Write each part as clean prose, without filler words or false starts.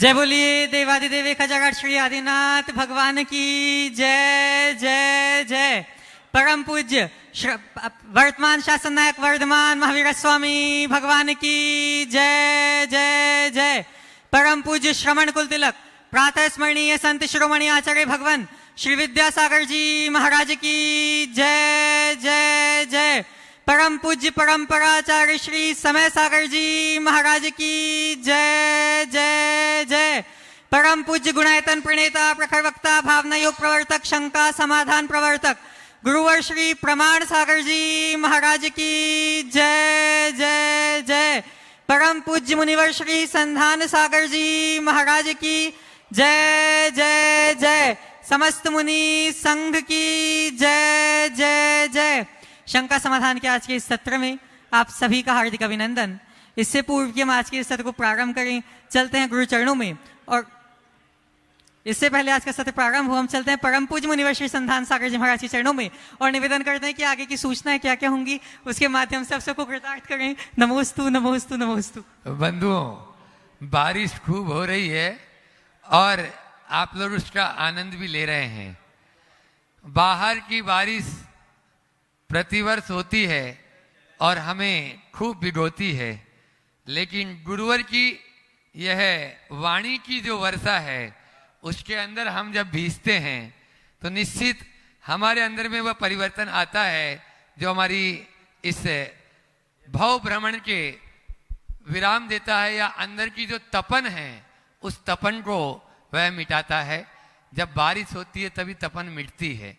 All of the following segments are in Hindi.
जय बोलिए देवादिदेव खजागढ़ श्री आदिनाथ भगवान की जय जय जय। परम पूज्य वर्तमान शासन नायक वर्धमान महावीर स्वामी भगवान की जय जय जय। परम पूज्य श्रवण कुल तिलक प्रातः स्मरणीय संत शिरोमणि आचार्य भगवान श्री विद्यासागर जी महाराज की जय जय जय। परम पूज्य परंपराचार्य श्री समय सागर जी महाराज की जय जय जय। परम पूज्य गुणायतन प्रणेता प्रखर वक्ता भावना योग प्रवर्तक शंका समाधान प्रवर्तक गुरुवर श्री प्रमाण सागर जी महाराज की जय जय जय। परम पूज्य मुनिवर श्री संधान सागर जी महाराज की जय जय जय। समस्त मुनि संघ की जय जय जय। शंका समाधान के आज के इस सत्र में आप सभी का हार्दिक अभिनंदन। इससे पूर्व कि हम आज के इस सत्र को प्रारंभ करें, चलते हैं गुरु चरणों में। और इससे पहले आज का सत्र प्रारंभ हो, हम चलते हैं परम पूज्य मुनिवर श्री संधान सागर जी महाराज के चरणों में और निवेदन करते हैं कि आगे की सूचनाएं क्या क्या होंगी उसके माध्यम से आप सबको कृतार्थ करें। नमोस्तु नमोस्तु नमोस्तु। बंधुओं, बारिश खूब हो रही है और आप लोग उसका आनंद भी ले रहे हैं। बाहर की बारिश प्रतिवर्ष होती है और हमें खूब भिगोती है, लेकिन गुरुवर की यह वाणी की जो वर्षा है उसके अंदर हम जब भीजते हैं तो निश्चित हमारे अंदर में वह परिवर्तन आता है जो हमारी इस भव भ्रमण के विराम देता है, या अंदर की जो तपन है उस तपन को वह मिटाता है। जब बारिश होती है तभी तपन मिटती है।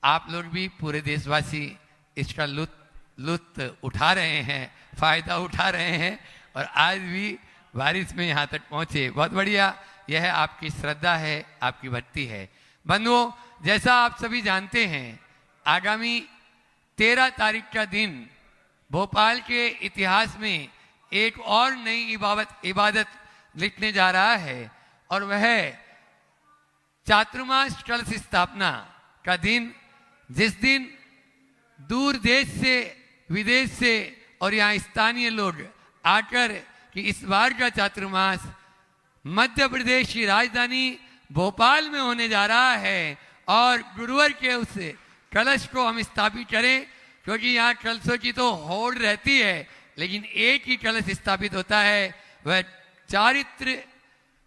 आप लोग भी पूरे देशवासी इसका लुत्फ उठा रहे हैं, फायदा उठा रहे हैं और आज भी बारिश में यहाँ तक पहुँचे। बहुत बढ़िया, यह आपकी श्रद्धा है, आपकी भक्ति है। बंधुओं, जैसा आप सभी जानते हैं, आगामी 13 तारीख का दिन भोपाल के इतिहास में एक और नई इबादत लिखने जा रहा है और वह चातुर्मास कलश स्थापना का दिन, जिस दिन दूर देश से विदेश से और यहाँ स्थानीय लोग आकर कि इस बार का चातुर्मास मध्य प्रदेश की राजधानी भोपाल में होने जा रहा है और गुरुवर के उस कलश को हम स्थापित करें, क्योंकि यहाँ कलशों की तो होड़ रहती है लेकिन एक ही कलश स्थापित होता है, वह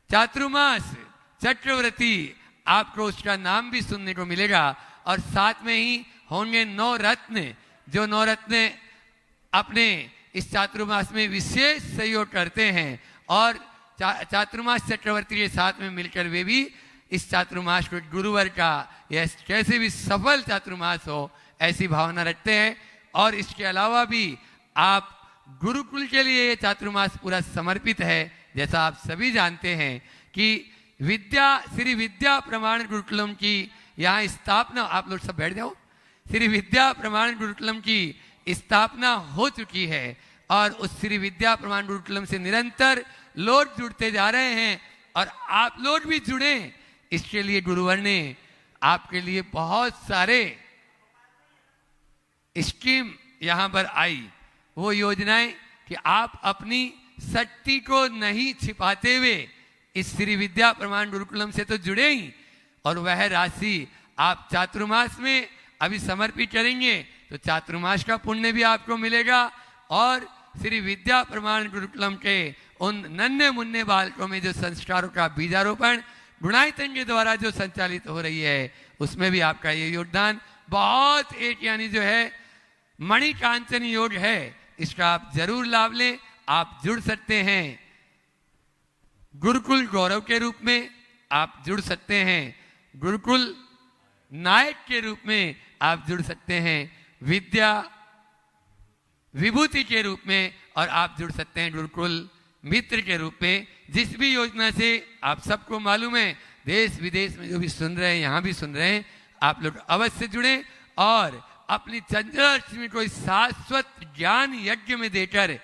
चातुर्मास चक्रवर्ती। आपको उसका नाम भी सुनने को मिलेगा और साथ में ही होंगे 9 रत्न, जो 9 रत्न अपने इस चातुर्मास में विशेष सहयोग करते हैं और चातुर्मास चक्रवर्ती के साथ में मिलकर वे भी इस चातुर्मास को गुरुवर का यह कैसे भी सफल चातुर्मास हो ऐसी भावना रखते हैं। और इसके अलावा भी आप गुरुकुल के लिए ये चातुर्मास पूरा समर्पित है। जैसा आप सभी जानते हैं कि श्री विद्या प्रमाण गुरुकुलम की यहाँ स्थापना, आप लोग सब बैठ जाओ, श्री विद्या प्रमाण गुरुकुलम की स्थापना हो चुकी है और उस श्री विद्या प्रमाण गुरुकुलम से निरंतर लोग जुड़ते जा रहे हैं और आप लोग भी जुड़े। इसके लिए गुरुवर ने आपके लिए बहुत सारे स्कीम यहाँ पर आई, वो योजनाएं कि आप अपनी शक्ति को नहीं छिपाते हुए इस श्री विद्या प्रमाण गुरुकुलम से तो जुड़े ही, और वह राशि आप चातुर्मास में अभी समर्पित करेंगे तो चातुर्मास का पुण्य भी आपको मिलेगा और श्री विद्या प्रमाण गुरुकुलम के उन नन्हे मुन्ने बालकों में जो संस्कारों का बीजारोपण गुणायतन के द्वारा जो संचालित हो रही है उसमें भी आपका ये योगदान बहुत एक यानी जो है मणिकांचन योग है। इसका आप जरूर लाभ लें। आप जुड़ सकते हैं गुरुकुल गौरव के रूप में, आप जुड़ सकते हैं गुरुकुल नायक के रूप में, आप जुड़ सकते हैं विद्या विभूति के रूप में और आप जुड़ सकते हैं गुरुकुल मित्र के रूप में। जिस भी योजना से आप सबको मालूम है, देश विदेश में जो भी सुन रहे हैं, यहाँ भी सुन रहे हैं, आप लोग अवश्य जुड़ें और अपनी चंद्रलक्ष्मी को शाश्वत ज्ञान यज्ञ में देकर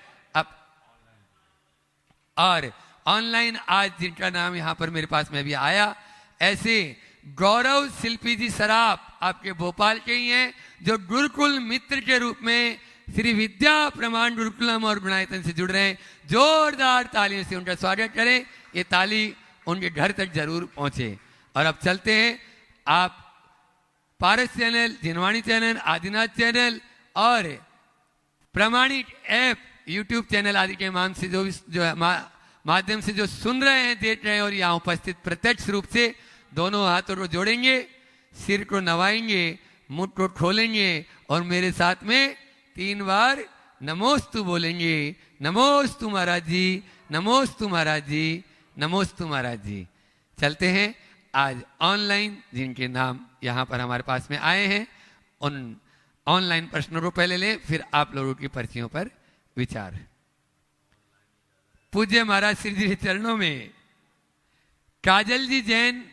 और ऑनलाइन आज जिनका नाम यहाँ पर मेरे पास में भी आया, ऐसे गौरव शिल्पी जी सराफ आपके भोपाल के ही हैं जो गुरुकुल मित्र के रूप में श्री विद्या प्रमाण गुरुकुलम और गुणायतन से जुड़ रहे हैं। जोरदार तालियों से उनका स्वागत करें। ये ताली उनके घर तक जरूर पहुंचे। और अब चलते हैं, आप पारस चैनल, जिनवाणी चैनल, आदिनाथ चैनल और प्रमाणिक ऐप यूट्यूब चैनल आदि के माध्यम से जो सुन रहे हैं, देख रहे हैं और यहाँ उपस्थित प्रत्यक्ष रूप से, दोनों हाथों को जोड़ेंगे, सिर को नवाएंगे, मुंह को खोलेंगे और मेरे साथ में 3 बार नमोस्तु बोलेंगे। नमोस्तु महाराज जी, नमोस्तु महाराज जी, नमोस्तु महाराज जी। चलते हैं, आज ऑनलाइन जिनके नाम यहाँ पर हमारे पास में आए हैं, उन ऑनलाइन प्रश्नों को पहले लें, फिर आप लोगों की पर्चियों पर विचार। पूज्य महाराज श्री जी के चरणों में काजल जी जैन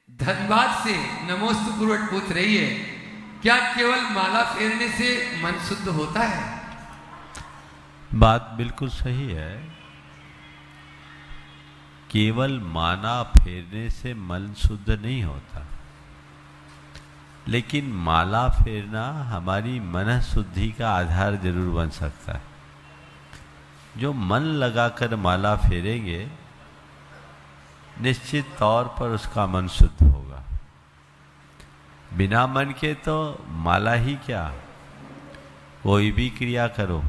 धनबाद से नमोस्तु पूर्वक पूछ रही है, क्या केवल माला फेरने से मन शुद्ध होता है? बात बिल्कुल सही है। केवल माला फेरने से मन शुद्ध नहीं होता, लेकिन माला फेरना हमारी मन शुद्धि का आधार जरूर बन सकता है। जो मन लगाकर माला फेरेंगे, निश्चित तौर पर उसका मन शुद्ध होगा। बिना मन के तो माला ही क्या, कोई भी क्रिया करो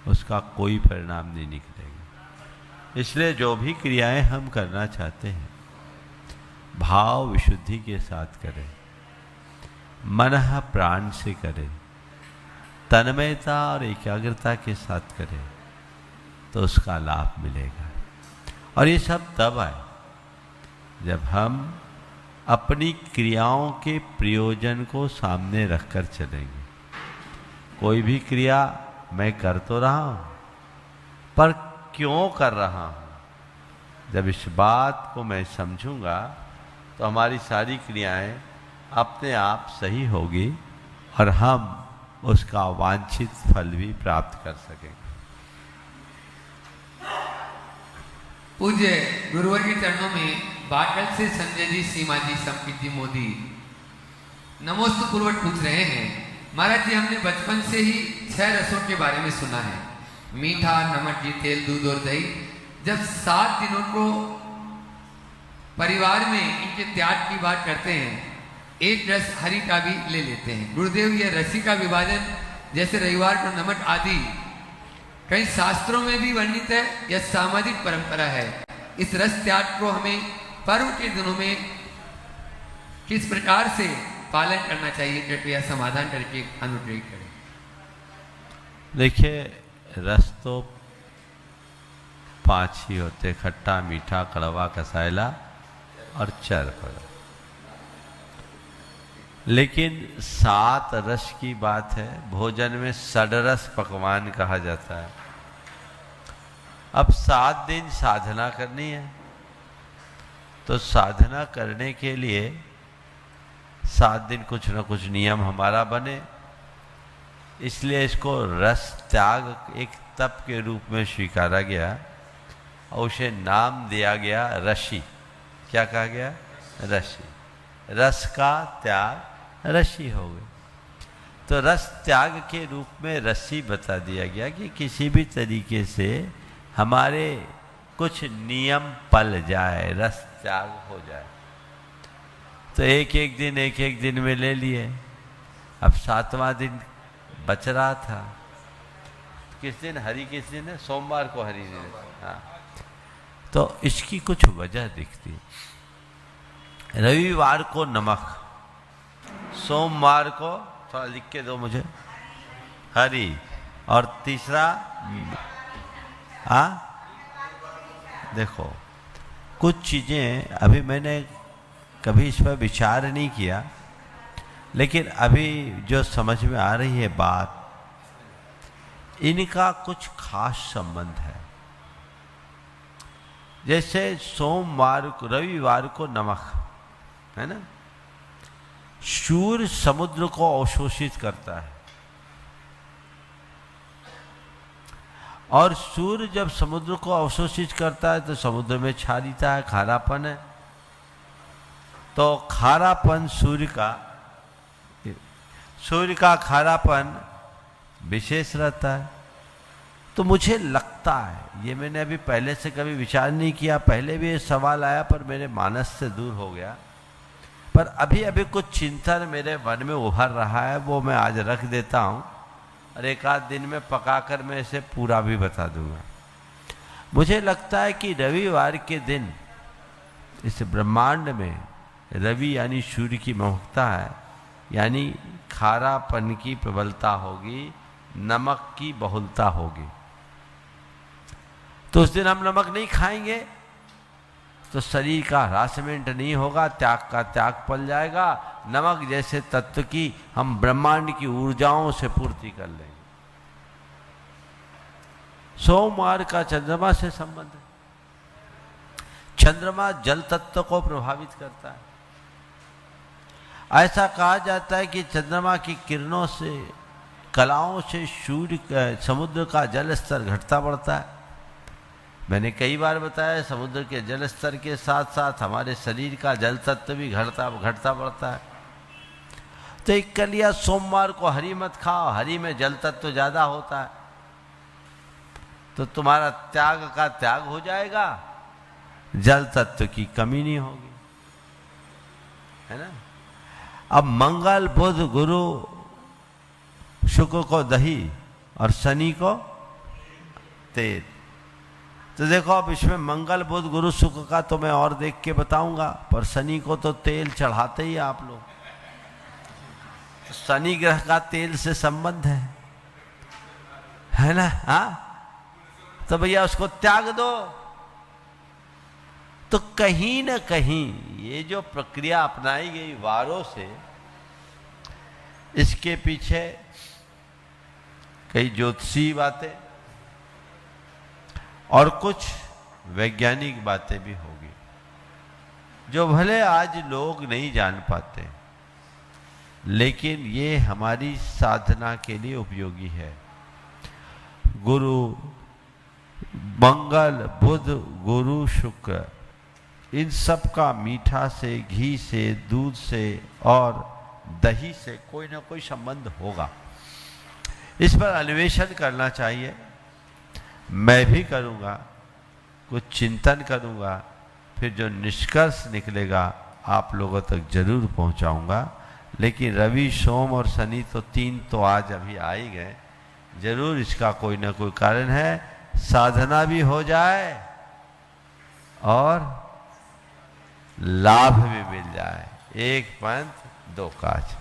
उसका कोई परिणाम नहीं निकलेगा। इसलिए जो भी क्रियाएं हम करना चाहते हैं, भाव विशुद्धि के साथ करें, मन प्राण से करें, तन्मयता और एकाग्रता के साथ करें, तो उसका लाभ मिलेगा। और ये सब तब आए जब हम अपनी क्रियाओं के प्रयोजन को सामने रखकर चलेंगे। कोई भी क्रिया मैं कर तो रहा हूं, पर क्यों कर रहा हूं, जब इस बात को मैं समझूंगा तो हमारी सारी क्रियाएं अपने आप सही होगी और हम उसका वांछित फल भी प्राप्त कर सकेंगे। पूज्य गुरुवर के चरणों में बाटल से संजय जी, सीमा जी, संकित जी मोदी नमोस्तु पूर्वक पूछ रहे हैं, महाराज जी हमने बचपन से ही 6 रसों के बारे में सुना है, मीठा, नमक, घी, तेल, दूध और दही। जब 7 दिनों को परिवार में इनके त्याग की बात करते हैं, एक रस हरि का भी ले लेते हैं। गुरुदेव, यह रसी का विभाजन जैसे रविवार को नमक आदि कई शास्त्रों में भी वर्णित है, यह सामाजिक परंपरा है। इस रस त्याग को हमें पर्व के दिनों में किस प्रकार से पालन करना चाहिए, कृपया समाधान करके अनुग्रह करें। देखिए, रस तो 5 ही होते, खट्टा, मीठा, कड़वा, कसायला और चरक। लेकिन 7 रस की बात है। भोजन में षड्रस पकवान कहा जाता है। अब 7 दिन साधना करनी है, तो साधना करने के लिए 7 दिन कुछ न कुछ नियम हमारा बने। इसलिए इसको रस त्याग एक तप के रूप में स्वीकारा गया और उसे नाम दिया गया रसी। क्या कहा गया? रसी। रस का त्याग रसी हो गई। तो रस त्याग के रूप में रसी बता दिया गया कि किसी भी तरीके से हमारे कुछ नियम पल जाए, रस त्याग हो जाए। तो एक एक दिन में ले लिए। अब 7वां दिन बच रहा था। किस दिन? हरि किस दिन है? सोमवार को हरि दिन। हाँ, तो इसकी कुछ वजह दिखती। रविवार को नमक, सोमवार को थोड़ा लिख के दो मुझे, हरि, और तीसरा देखो, कुछ चीजें अभी मैंने कभी इस पर विचार नहीं किया, लेकिन अभी जो समझ में आ रही है बात, इनका कुछ खास संबंध है। जैसे सोमवार को, रविवार को नमक है ना, सूर्य समुद्र को अवशोषित करता है, और सूर्य जब समुद्र को अवशोषित करता है तो समुद्र में क्षारीयता है, खारापन है। तो खारापन सूर्य का खारापन विशेष रहता है। तो मुझे लगता है, ये मैंने अभी पहले से कभी विचार नहीं किया, पहले भी ये सवाल आया पर मेरे मानस से दूर हो गया, पर अभी अभी कुछ चिंतन मेरे मन में उभर रहा है, वो मैं आज रख देता हूँ और एक आध दिन में पकाकर मैं इसे पूरा भी बता दूंगा। मुझे लगता है कि रविवार के दिन इस ब्रह्मांड में रवि यानी सूर्य की महत्ता है, यानी खारापन की प्रबलता होगी, नमक की बहुलता होगी। तो उस दिन हम नमक नहीं खाएंगे तो शरीर का हरासमेंट नहीं होगा, त्याग का त्याग पल जाएगा। नमक जैसे तत्व की हम ब्रह्मांड की ऊर्जाओं से पूर्ति कर लेंगे। सोमवार का चंद्रमा से संबंध है। चंद्रमा जल तत्व को प्रभावित करता है। ऐसा कहा जाता है कि चंद्रमा की किरणों से, कलाओं से सूर्य समुद्र का जल स्तर घटता बढ़ता है। मैंने कई बार बताया समुद्र के जल स्तर के साथ साथ हमारे शरीर का जल तत्व भी घटता बढ़ता है। तो एक कर लिया सोमवार को हरी मत खाओ, हरी में जल तत्व ज्यादा होता है, तो तुम्हारा त्याग का त्याग हो जाएगा, जल तत्व की कमी नहीं होगी, है ना। अब मंगल बुध गुरु शुक्र को दही और शनि को तेल। तो देखो अब इसमें मंगल बुध गुरु शुक्र का तो मैं और देख के बताऊंगा, पर शनि को तो तेल चढ़ाते ही आप लोग। तो शनि ग्रह का तेल से संबंध है ना। हाँ, तो भैया उसको त्याग दो। तो कहीं ना कहीं ये जो प्रक्रिया अपनाई गई वारों से, इसके पीछे कई ज्योतिषी बातें और कुछ वैज्ञानिक बातें भी होगी, जो भले आज लोग नहीं जान पाते, लेकिन ये हमारी साधना के लिए उपयोगी है। गुरु मंगल बुध गुरु शुक्र, इन सब का मीठा से, घी से, दूध से और दही से कोई ना कोई संबंध होगा। इस पर अन्वेषण करना चाहिए। मैं भी करूँगा, कुछ चिंतन करूँगा, फिर जो निष्कर्ष निकलेगा आप लोगों तक जरूर पहुँचाऊँगा। लेकिन रवि सोम और शनि तो 3 तो आज अभी आ ही गए, जरूर इसका कोई ना कोई कारण है। साधना भी हो जाए और लाभ भी मिल जाए। एक पंथ दो काज।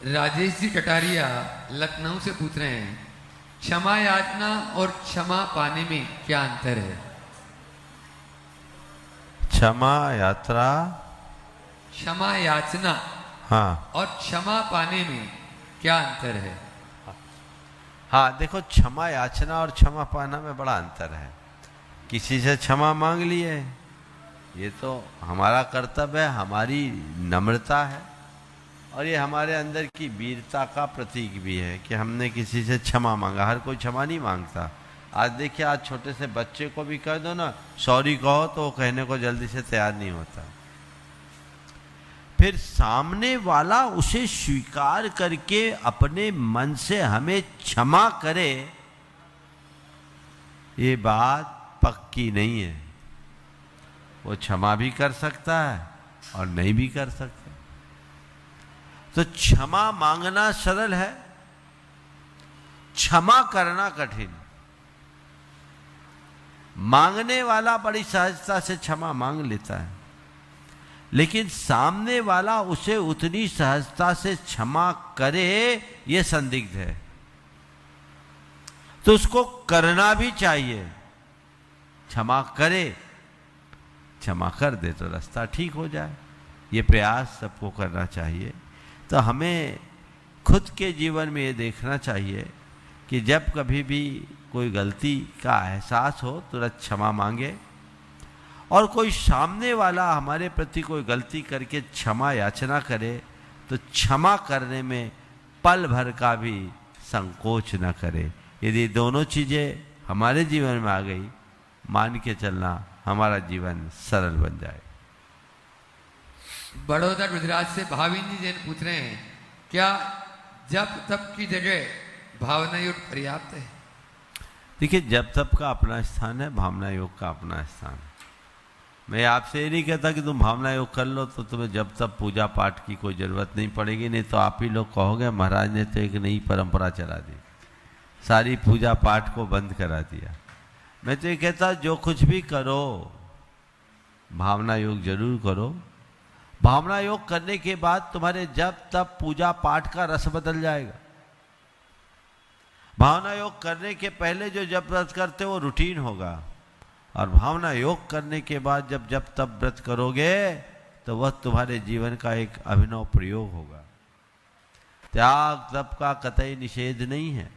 राजेश जी कटारिया लखनऊ से पूछ रहे हैं, क्षमा याचना और क्षमा पाने में क्या अंतर है? क्षमा यात्रा, क्षमा याचना हाँ, और क्षमा पाने में क्या अंतर है? हाँ देखो, क्षमा याचना और क्षमा पाना में बड़ा अंतर है। किसी से क्षमा मांग लिए, ये तो हमारा कर्तव्य है, हमारी नम्रता है, और ये हमारे अंदर की वीरता का प्रतीक भी है कि हमने किसी से क्षमा मांगा। हर कोई क्षमा नहीं मांगता। आज देखिए, आज छोटे से बच्चे को भी कह दो ना सॉरी कहो, तो वो कहने को जल्दी से तैयार नहीं होता। फिर सामने वाला उसे स्वीकार करके अपने मन से हमें क्षमा करे, ये बात पक्की नहीं है। वो क्षमा भी कर सकता है और नहीं भी कर सकता। तो क्षमा मांगना सरल है, क्षमा करना कठिन। मांगने वाला बड़ी सहजता से क्षमा मांग लेता है, लेकिन सामने वाला उसे उतनी सहजता से क्षमा करे ये संदिग्ध है। तो उसको करना भी चाहिए। क्षमा करे, क्षमा कर दे तो रास्ता ठीक हो जाए। ये प्रयास सबको करना चाहिए। तो हमें खुद के जीवन में ये देखना चाहिए कि जब कभी भी कोई गलती का एहसास हो तुरंत क्षमा मांगे, और कोई सामने वाला हमारे प्रति कोई गलती करके क्षमा याचना करे तो क्षमा करने में पल भर का भी संकोच न करे। यदि दोनों चीज़ें हमारे जीवन में आ गई, मान के चलना हमारा जीवन सरल बन जाए। बड़ौदा गुजरात से भाविन जी जैन पूछ रहे हैं, क्या जब तब की जगह भावना योग पर्याप्त है? देखिए, जप तप का अपना स्थान है, भावना योग का अपना स्थान है। मैं आपसे ये नहीं कहता कि तुम भावना योग कर लो तो तुम्हें जब तब पूजा पाठ की कोई ज़रूरत नहीं पड़ेगी, नहीं तो आप ही लोग कहोगे महाराज ने तो एक नई परंपरा चला दी, सारी पूजा पाठ को बंद करा दिया। मैं तो ये कहता जो कुछ भी करो भावना योग जरूर करो। भावना योग करने के बाद तुम्हारे जब तब पूजा पाठ का रस बदल जाएगा। भावना योग करने के पहले जो जब व्रत करते हो वो रूटीन होगा, और भावना योग करने के बाद जब तब व्रत करोगे तो वह तुम्हारे जीवन का एक अभिनव प्रयोग होगा। त्याग तप का कतई निषेध नहीं है,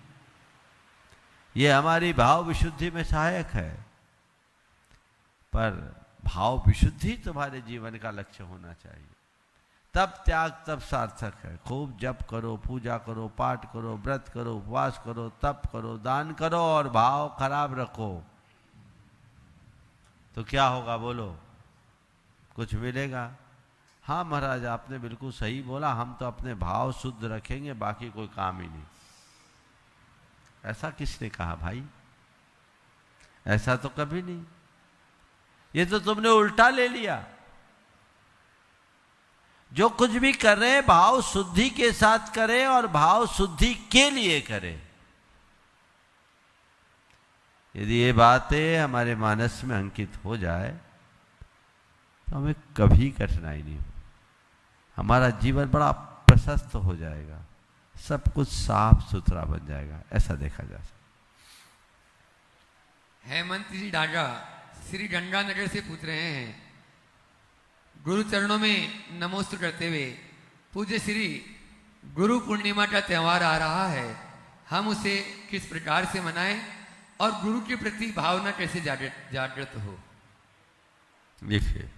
ये हमारी भाव विशुद्धि में सहायक है, पर भाव विशुद्धि तुम्हारे जीवन का लक्ष्य होना चाहिए। तब त्याग तब सार्थक है। खूब जप करो, पूजा करो, पाठ करो, व्रत करो, उपवास करो, तप करो, दान करो और भाव खराब रखो तो क्या होगा बोलो? कुछ मिलेगा? हाँ महाराज आपने बिल्कुल सही बोला, हम तो अपने भाव शुद्ध रखेंगे, बाकी कोई काम ही नहीं। ऐसा किसने कहा भाई? ऐसा तो कभी नहीं। ये तो तुमने उल्टा ले लिया। जो कुछ भी कर रहे हैं भाव शुद्धि के साथ करें और भाव शुद्धि के लिए करें। यदि ये बातें हमारे मानस में अंकित हो जाए तो हमें कभी कठिनाई नहीं हो, हमारा जीवन बड़ा प्रशस्त हो जाएगा, सब कुछ साफ सुथरा बन जाएगा, ऐसा देखा जा सकता। हेमंत जी डागा श्री गंगानगर से पूछ रहे हैं, गुरु चरणों में नमोस्तु करते हुए, पूज्य श्री गुरु पूर्णिमा का त्यौहार आ रहा है, हम उसे किस प्रकार से मनाएं और गुरु के प्रति भावना कैसे जागृत हो? देखिए,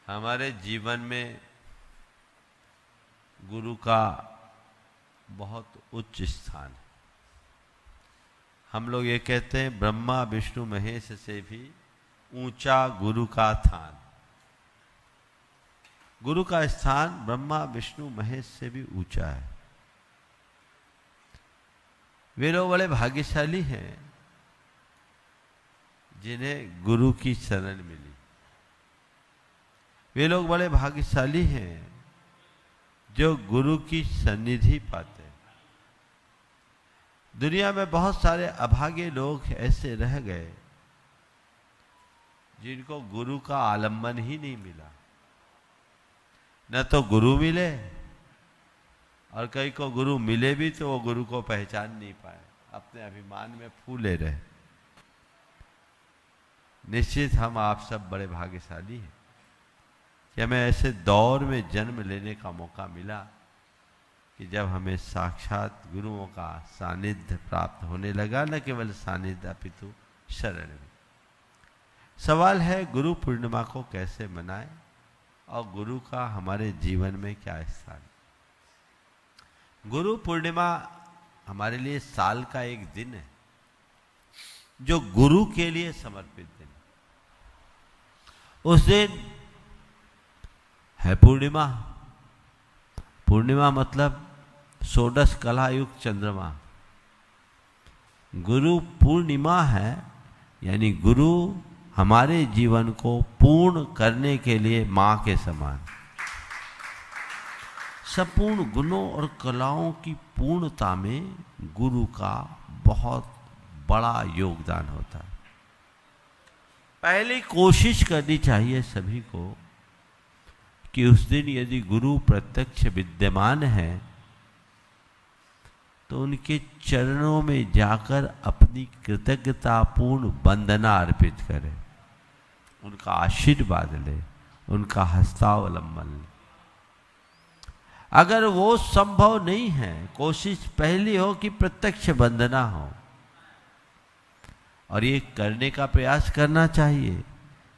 हमारे जीवन में गुरु का बहुत उच्च स्थान है। हम लोग ये कहते हैं ब्रह्मा विष्णु महेश से भी ऊंचा गुरु का स्थान। गुरु का स्थान ब्रह्मा विष्णु महेश से भी ऊंचा है। वे लोग बड़े भाग्यशाली हैं जिन्हें गुरु की शरण मिली। वे लोग बड़े भाग्यशाली हैं जो गुरु की सन्निधि पाते हैं। दुनिया में बहुत सारे अभागे लोग ऐसे रह गए जिनको गुरु का आलंबन ही नहीं मिला। न तो गुरु मिले और कई को गुरु मिले भी तो वो गुरु को पहचान नहीं पाए, अपने अभिमान में फूले रहे। निश्चित हम आप सब बड़े भाग्यशाली हैं कि हमें ऐसे दौर में जन्म लेने का मौका मिला कि जब हमें साक्षात गुरुओं का सानिध्य प्राप्त होने लगा, न केवल सानिध्य अपितु शरण में। सवाल है गुरु पूर्णिमा को कैसे मनाएं और गुरु का हमारे जीवन में क्या स्थान है। गुरु पूर्णिमा हमारे लिए साल का एक दिन है जो गुरु के लिए समर्पित दिन। उस दिन है पूर्णिमा। पूर्णिमा मतलब षोडश कला युक्त चंद्रमा। गुरु पूर्णिमा है, यानी गुरु हमारे जीवन को पूर्ण करने के लिए मां के समान। संपूर्ण गुणों और कलाओं की पूर्णता में गुरु का बहुत बड़ा योगदान होता है। पहले कोशिश करनी चाहिए सभी को कि उस दिन यदि गुरु प्रत्यक्ष विद्यमान है तो उनके चरणों में जाकर अपनी कृतज्ञतापूर्ण वंदना अर्पित करें, उनका आशीर्वाद ले, उनका हस्तावलंबन ले। अगर वो संभव नहीं है, कोशिश पहली हो कि प्रत्यक्ष वंदना हो, और ये करने का प्रयास करना चाहिए,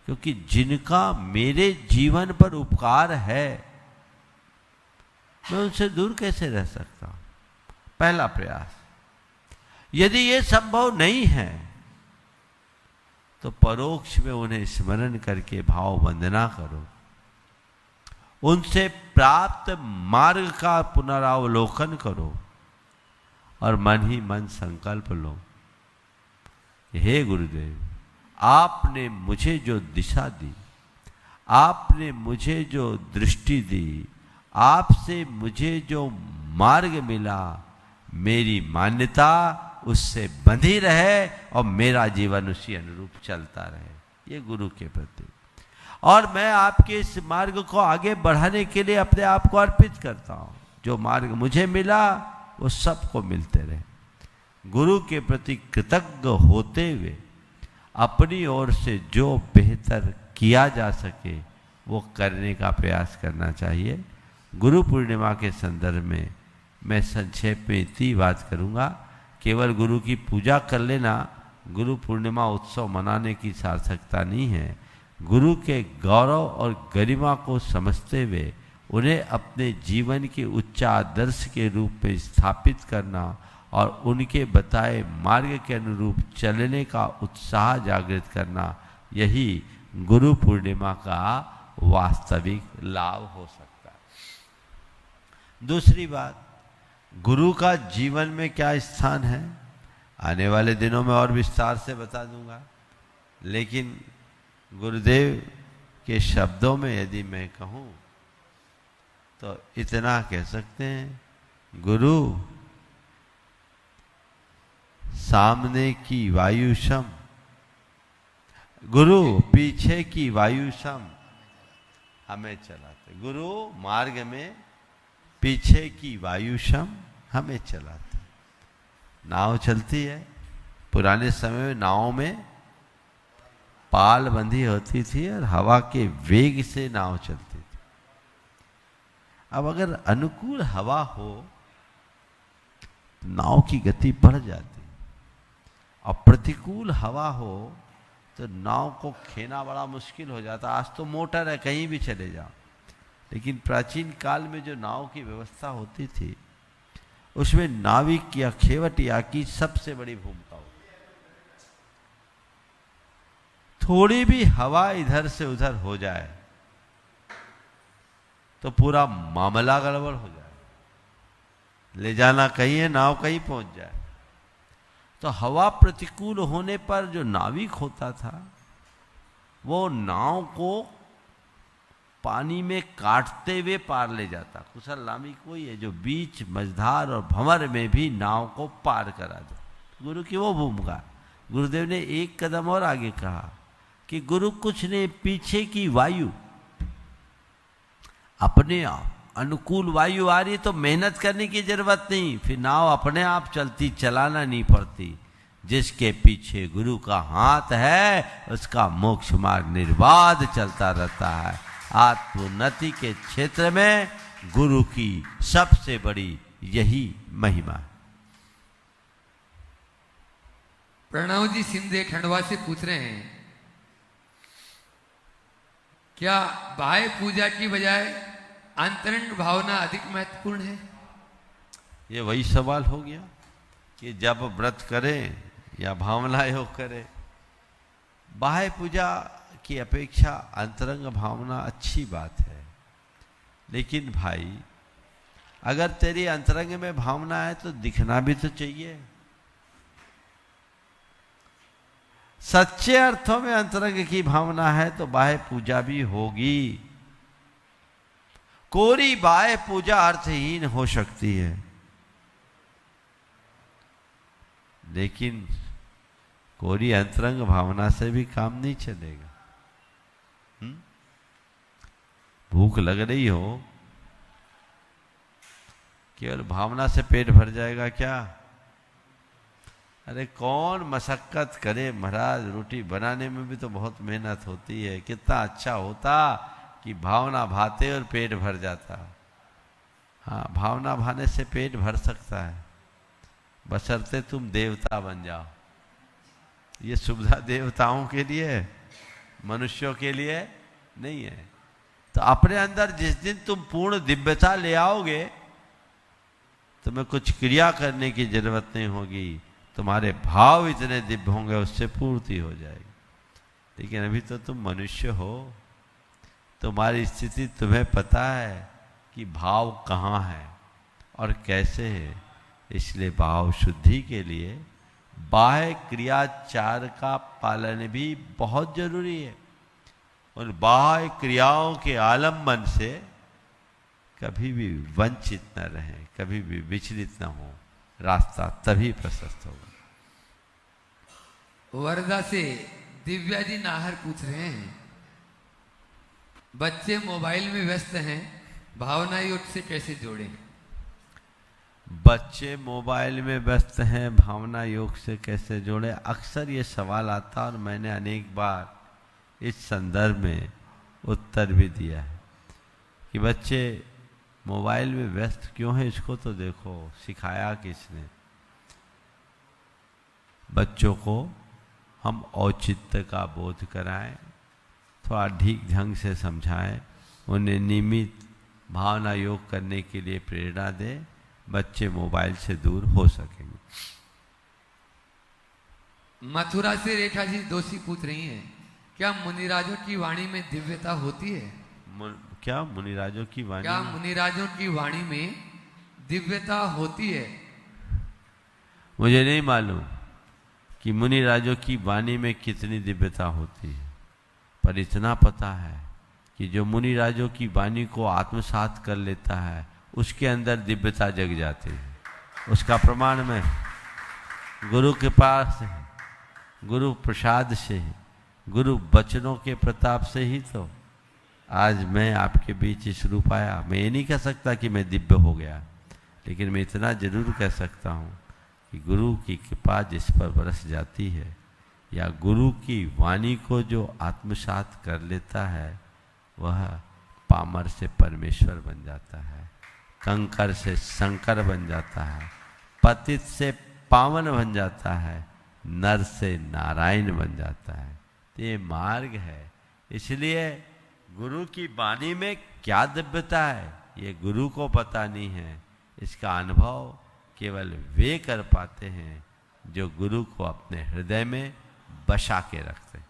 क्योंकि जिनका मेरे जीवन पर उपकार है मैं उनसे दूर कैसे रह सकता हूं। पहला प्रयास। यदि ये संभव नहीं है तो परोक्ष में उन्हें स्मरण करके भाव वंदना करो, उनसे प्राप्त मार्ग का पुनरावलोकन करो और मन ही मन संकल्प लो, हे गुरुदेव, आपने मुझे जो दिशा दी, आपने मुझे जो दृष्टि दी, आपसे मुझे जो मार्ग मिला, मेरी मान्यता उससे बंधी रहे और मेरा जीवन उसी अनुरूप चलता रहे। ये गुरु के प्रति, और मैं आपके इस मार्ग को आगे बढ़ाने के लिए अपने आप को अर्पित करता हूँ। जो मार्ग मुझे मिला वो सबको मिलते रहे। गुरु के प्रति कृतज्ञ होते हुए अपनी ओर से जो बेहतर किया जा सके वो करने का प्रयास करना चाहिए। गुरु पूर्णिमा के संदर्भ में मैं संक्षेप में इतनी बात करूँगा, केवल गुरु की पूजा कर लेना गुरु पूर्णिमा उत्सव मनाने की सार्थकता नहीं है। गुरु के गौरव और गरिमा को समझते हुए उन्हें अपने जीवन के उच्च आदर्श के रूप में स्थापित करना और उनके बताए मार्ग के अनुरूप चलने का उत्साह जागृत करना, यही गुरु पूर्णिमा का वास्तविक लाभ हो सकता है। दूसरी बात, गुरु का जीवन में क्या स्थान है, आने वाले दिनों में और विस्तार से बता दूंगा, लेकिन गुरुदेव के शब्दों में यदि मैं कहूँ तो इतना कह सकते हैं, गुरु सामने की वायु सम, गुरु पीछे की वायु सम हमें चलाते। गुरु मार्ग में पीछे की वायु सम हमें चलाते। नाव चलती है, पुराने समय में नाव में पाल बंधी होती थी और हवा के वेग से नाव चलती थी। अब अगर अनुकूल हवा हो तो नाव की गति बढ़ जाती, और प्रतिकूल हवा हो तो नाव को खेना बड़ा मुश्किल हो जाता। आज तो मोटर है, कहीं भी चले जाओ, लेकिन प्राचीन काल में जो नाव की व्यवस्था होती थी उसमें नाविक या खेवटिया की सबसे बड़ी भूमिका होती। थोड़ी भी हवा इधर से उधर हो जाए तो पूरा मामला गड़बड़ हो जाए, ले जाना कहीं है, नाव कहीं पहुंच जाए। तो हवा प्रतिकूल होने पर जो नाविक होता था वो नाव को पानी में काटते हुए पार ले जाता। कुशल नाविक वही है जो बीच, मझधार और भंवर में भी नाव को पार करा दे। गुरु की वो भूमिका। गुरुदेव ने एक कदम और आगे कहा कि गुरु कुछ नहीं, पीछे की वायु, अपने आप अनुकूल वायु आ रही तो मेहनत करने की जरूरत नहीं, फिर नाव अपने आप चलती, चलाना नहीं पड़ती। जिसके पीछे गुरु का हाथ है उसका मोक्ष मार्ग निर्बाध चलता रहता है। आत्मोन्नति के क्षेत्र में गुरु की सबसे बड़ी यही महिमा है। प्रणव जी सिंधे खंडवा से पूछ रहे हैं, क्या बाह्य पूजा की बजाय अंतरंग भावना अधिक महत्वपूर्ण है? ये वही सवाल हो गया कि जब व्रत करें या भावना योग करें, बाह्य पूजा की अपेक्षा अंतरंग भावना अच्छी बात है, लेकिन भाई अगर तेरी अंतरंग में भावना है तो दिखना भी तो चाहिए। सच्चे अर्थों में अंतरंग की भावना है तो बाह्य पूजा भी होगी। कोरी बाह्य पूजा अर्थहीन हो सकती है, लेकिन कोरी अंतरंग भावना से भी काम नहीं चलेगा। भूख लग रही हो, केवल भावना से पेट भर जाएगा क्या? अरे कौन मशक्कत करे महाराज, रोटी बनाने में भी तो बहुत मेहनत होती है। कितना अच्छा होता कि भावना भाते और पेट भर जाता। हाँ, भावना भाने से पेट भर सकता है, बशर्ते तुम देवता बन जाओ। ये सुविधा देवताओं के लिए है, मनुष्यों के लिए नहीं है। तो अपने अंदर जिस दिन तुम पूर्ण दिव्यता ले आओगे, तुम्हें कुछ क्रिया करने की जरूरत नहीं होगी, तुम्हारे भाव इतने दिव्य होंगे, उससे पूर्ति हो जाएगी। लेकिन अभी तो तुम मनुष्य हो, तुम्हारी स्थिति तुम्हें पता है कि भाव कहाँ है और कैसे है। इसलिए भाव शुद्धि के लिए बाह्य क्रियाचार का पालन भी बहुत जरूरी है। उन बाह्य क्रियाओं के आलम्बन से कभी भी वंचित न रहें, कभी भी विचलित न हो, रास्ता तभी प्रशस्त होगा। वर्धा से दिव्या जी नाहर पूछ रहे हैं, बच्चे मोबाइल में व्यस्त हैं, भावना योग से कैसे जोड़ें? बच्चे मोबाइल में व्यस्त हैं, भावना योग से कैसे जोड़ें? अक्सर ये सवाल आता और मैंने अनेक बार इस संदर्भ में उत्तर भी दिया है कि बच्चे मोबाइल में व्यस्त क्यों है, इसको तो देखो, सिखाया किसने? बच्चों को हम औचित्य का बोध कराएं, थोड़ा ठीक ढंग से समझाएं, उन्हें नियमित भावना योग करने के लिए प्रेरणा दें, बच्चे मोबाइल से दूर हो सकेंगे। मथुरा से रेखा जी दोषी पूछ रही हैं, क्या मुनिराजों की वाणी में दिव्यता होती है? क्या मुनिराजों की वाणी? क्या मुनिराजों की वाणी में दिव्यता होती है? मुझे नहीं मालूम कि मुनिराजों की वाणी में कितनी दिव्यता होती है, पर इतना पता है कि जो मुनिराजों की वाणी को आत्मसात कर लेता है उसके अंदर दिव्यता जग जाती है। उसका प्रमाण मैं गुरु के पास से, गुरु प्रसाद से, गुरु वचनों के प्रताप से ही तो आज मैं आपके बीच इस रूप आया। मैं ये नहीं कह सकता कि मैं दिव्य हो गया, लेकिन मैं इतना जरूर कह सकता हूँ कि गुरु की कृपा जिस पर बरस जाती है या गुरु की वाणी को जो आत्मसात कर लेता है वह पामर से परमेश्वर बन जाता है, कंकर से शंकर बन जाता है, पतित से पावन बन जाता है, नर से नारायण बन जाता है। तो ये मार्ग है। इसलिए गुरु की वाणी में क्या दिव्यता है ये गुरु को पता नहीं है। इसका अनुभव केवल वे कर पाते हैं जो गुरु को अपने हृदय में बसा के रखते हैं।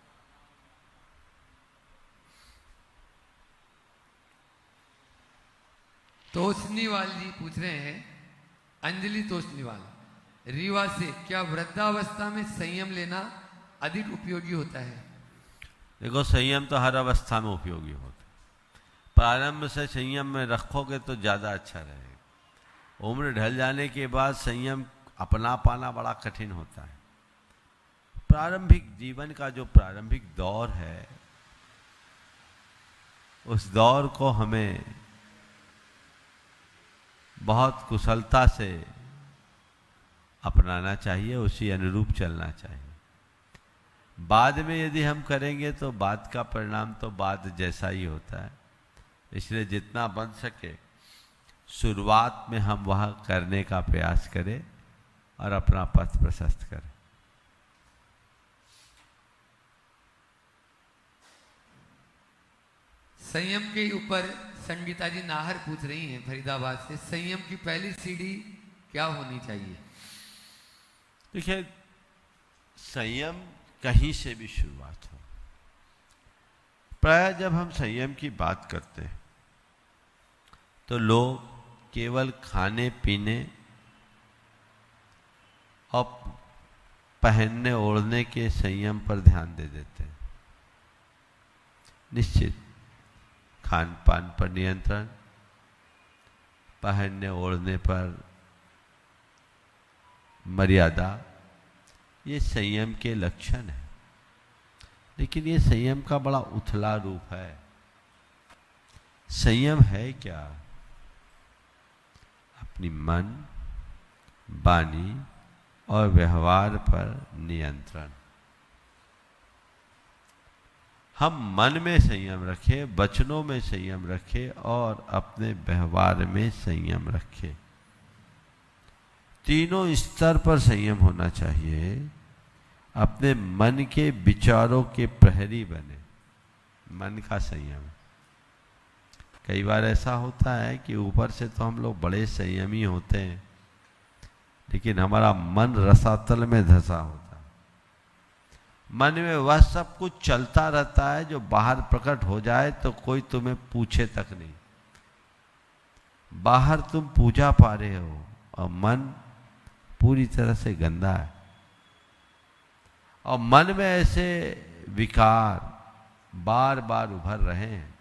तोषनीवाल जी पूछ रहे हैं, अंजलि तोषनीवाल रीवा से, क्या वृद्धावस्था में संयम लेना अधिक उपयोगी होता है? देखो, संयम तो हर अवस्था में उपयोगी होता है। प्रारंभ से संयम में रखोगे तो ज़्यादा अच्छा रहेगा। उम्र ढल जाने के बाद संयम अपना पाना बड़ा कठिन होता है। प्रारंभिक जीवन का जो प्रारंभिक दौर है उस दौर को हमें बहुत कुशलता से अपनाना चाहिए, उसी अनुरूप चलना चाहिए। बाद में यदि हम करेंगे तो बाद का परिणाम तो बाद जैसा ही होता है। इसलिए जितना बन सके शुरुआत में हम वह करने का प्रयास करें और अपना पथ प्रशस्त करें। संयम के ऊपर संगीता जी नाहर पूछ रही हैं फरीदाबाद से, संयम की पहली सीढ़ी क्या होनी चाहिए? देखिए, संयम कहीं से भी शुरुआत हो। प्राय जब हम संयम की बात करते हैं तो लोग केवल खाने पीने और पहनने ओढ़ने के संयम पर ध्यान दे देते हैं। निश्चित खान पान पर नियंत्रण, पहनने ओढ़ने पर मर्यादा, ये संयम के लक्षण है। लेकिन ये संयम का बड़ा उथला रूप है। संयम है क्या? अपनी मन, वाणी और व्यवहार पर नियंत्रण। हम मन में संयम रखें, वचनों में संयम रखें और अपने व्यवहार में संयम रखें। तीनों स्तर पर संयम होना चाहिए। अपने मन के विचारों के प्रहरी बने, मन का संयम। कई बार ऐसा होता है कि ऊपर से तो हम लोग बड़े संयमी होते हैं, लेकिन हमारा मन रसातल में धंसा होता है। मन में वह सब कुछ चलता रहता है जो बाहर प्रकट हो जाए तो कोई तुम्हें पूछे तक नहीं। बाहर तुम पूजा पा रहे हो और मन पूरी तरह से गंदा है। और मन में ऐसे विकार बार बार उभर रहे हैं,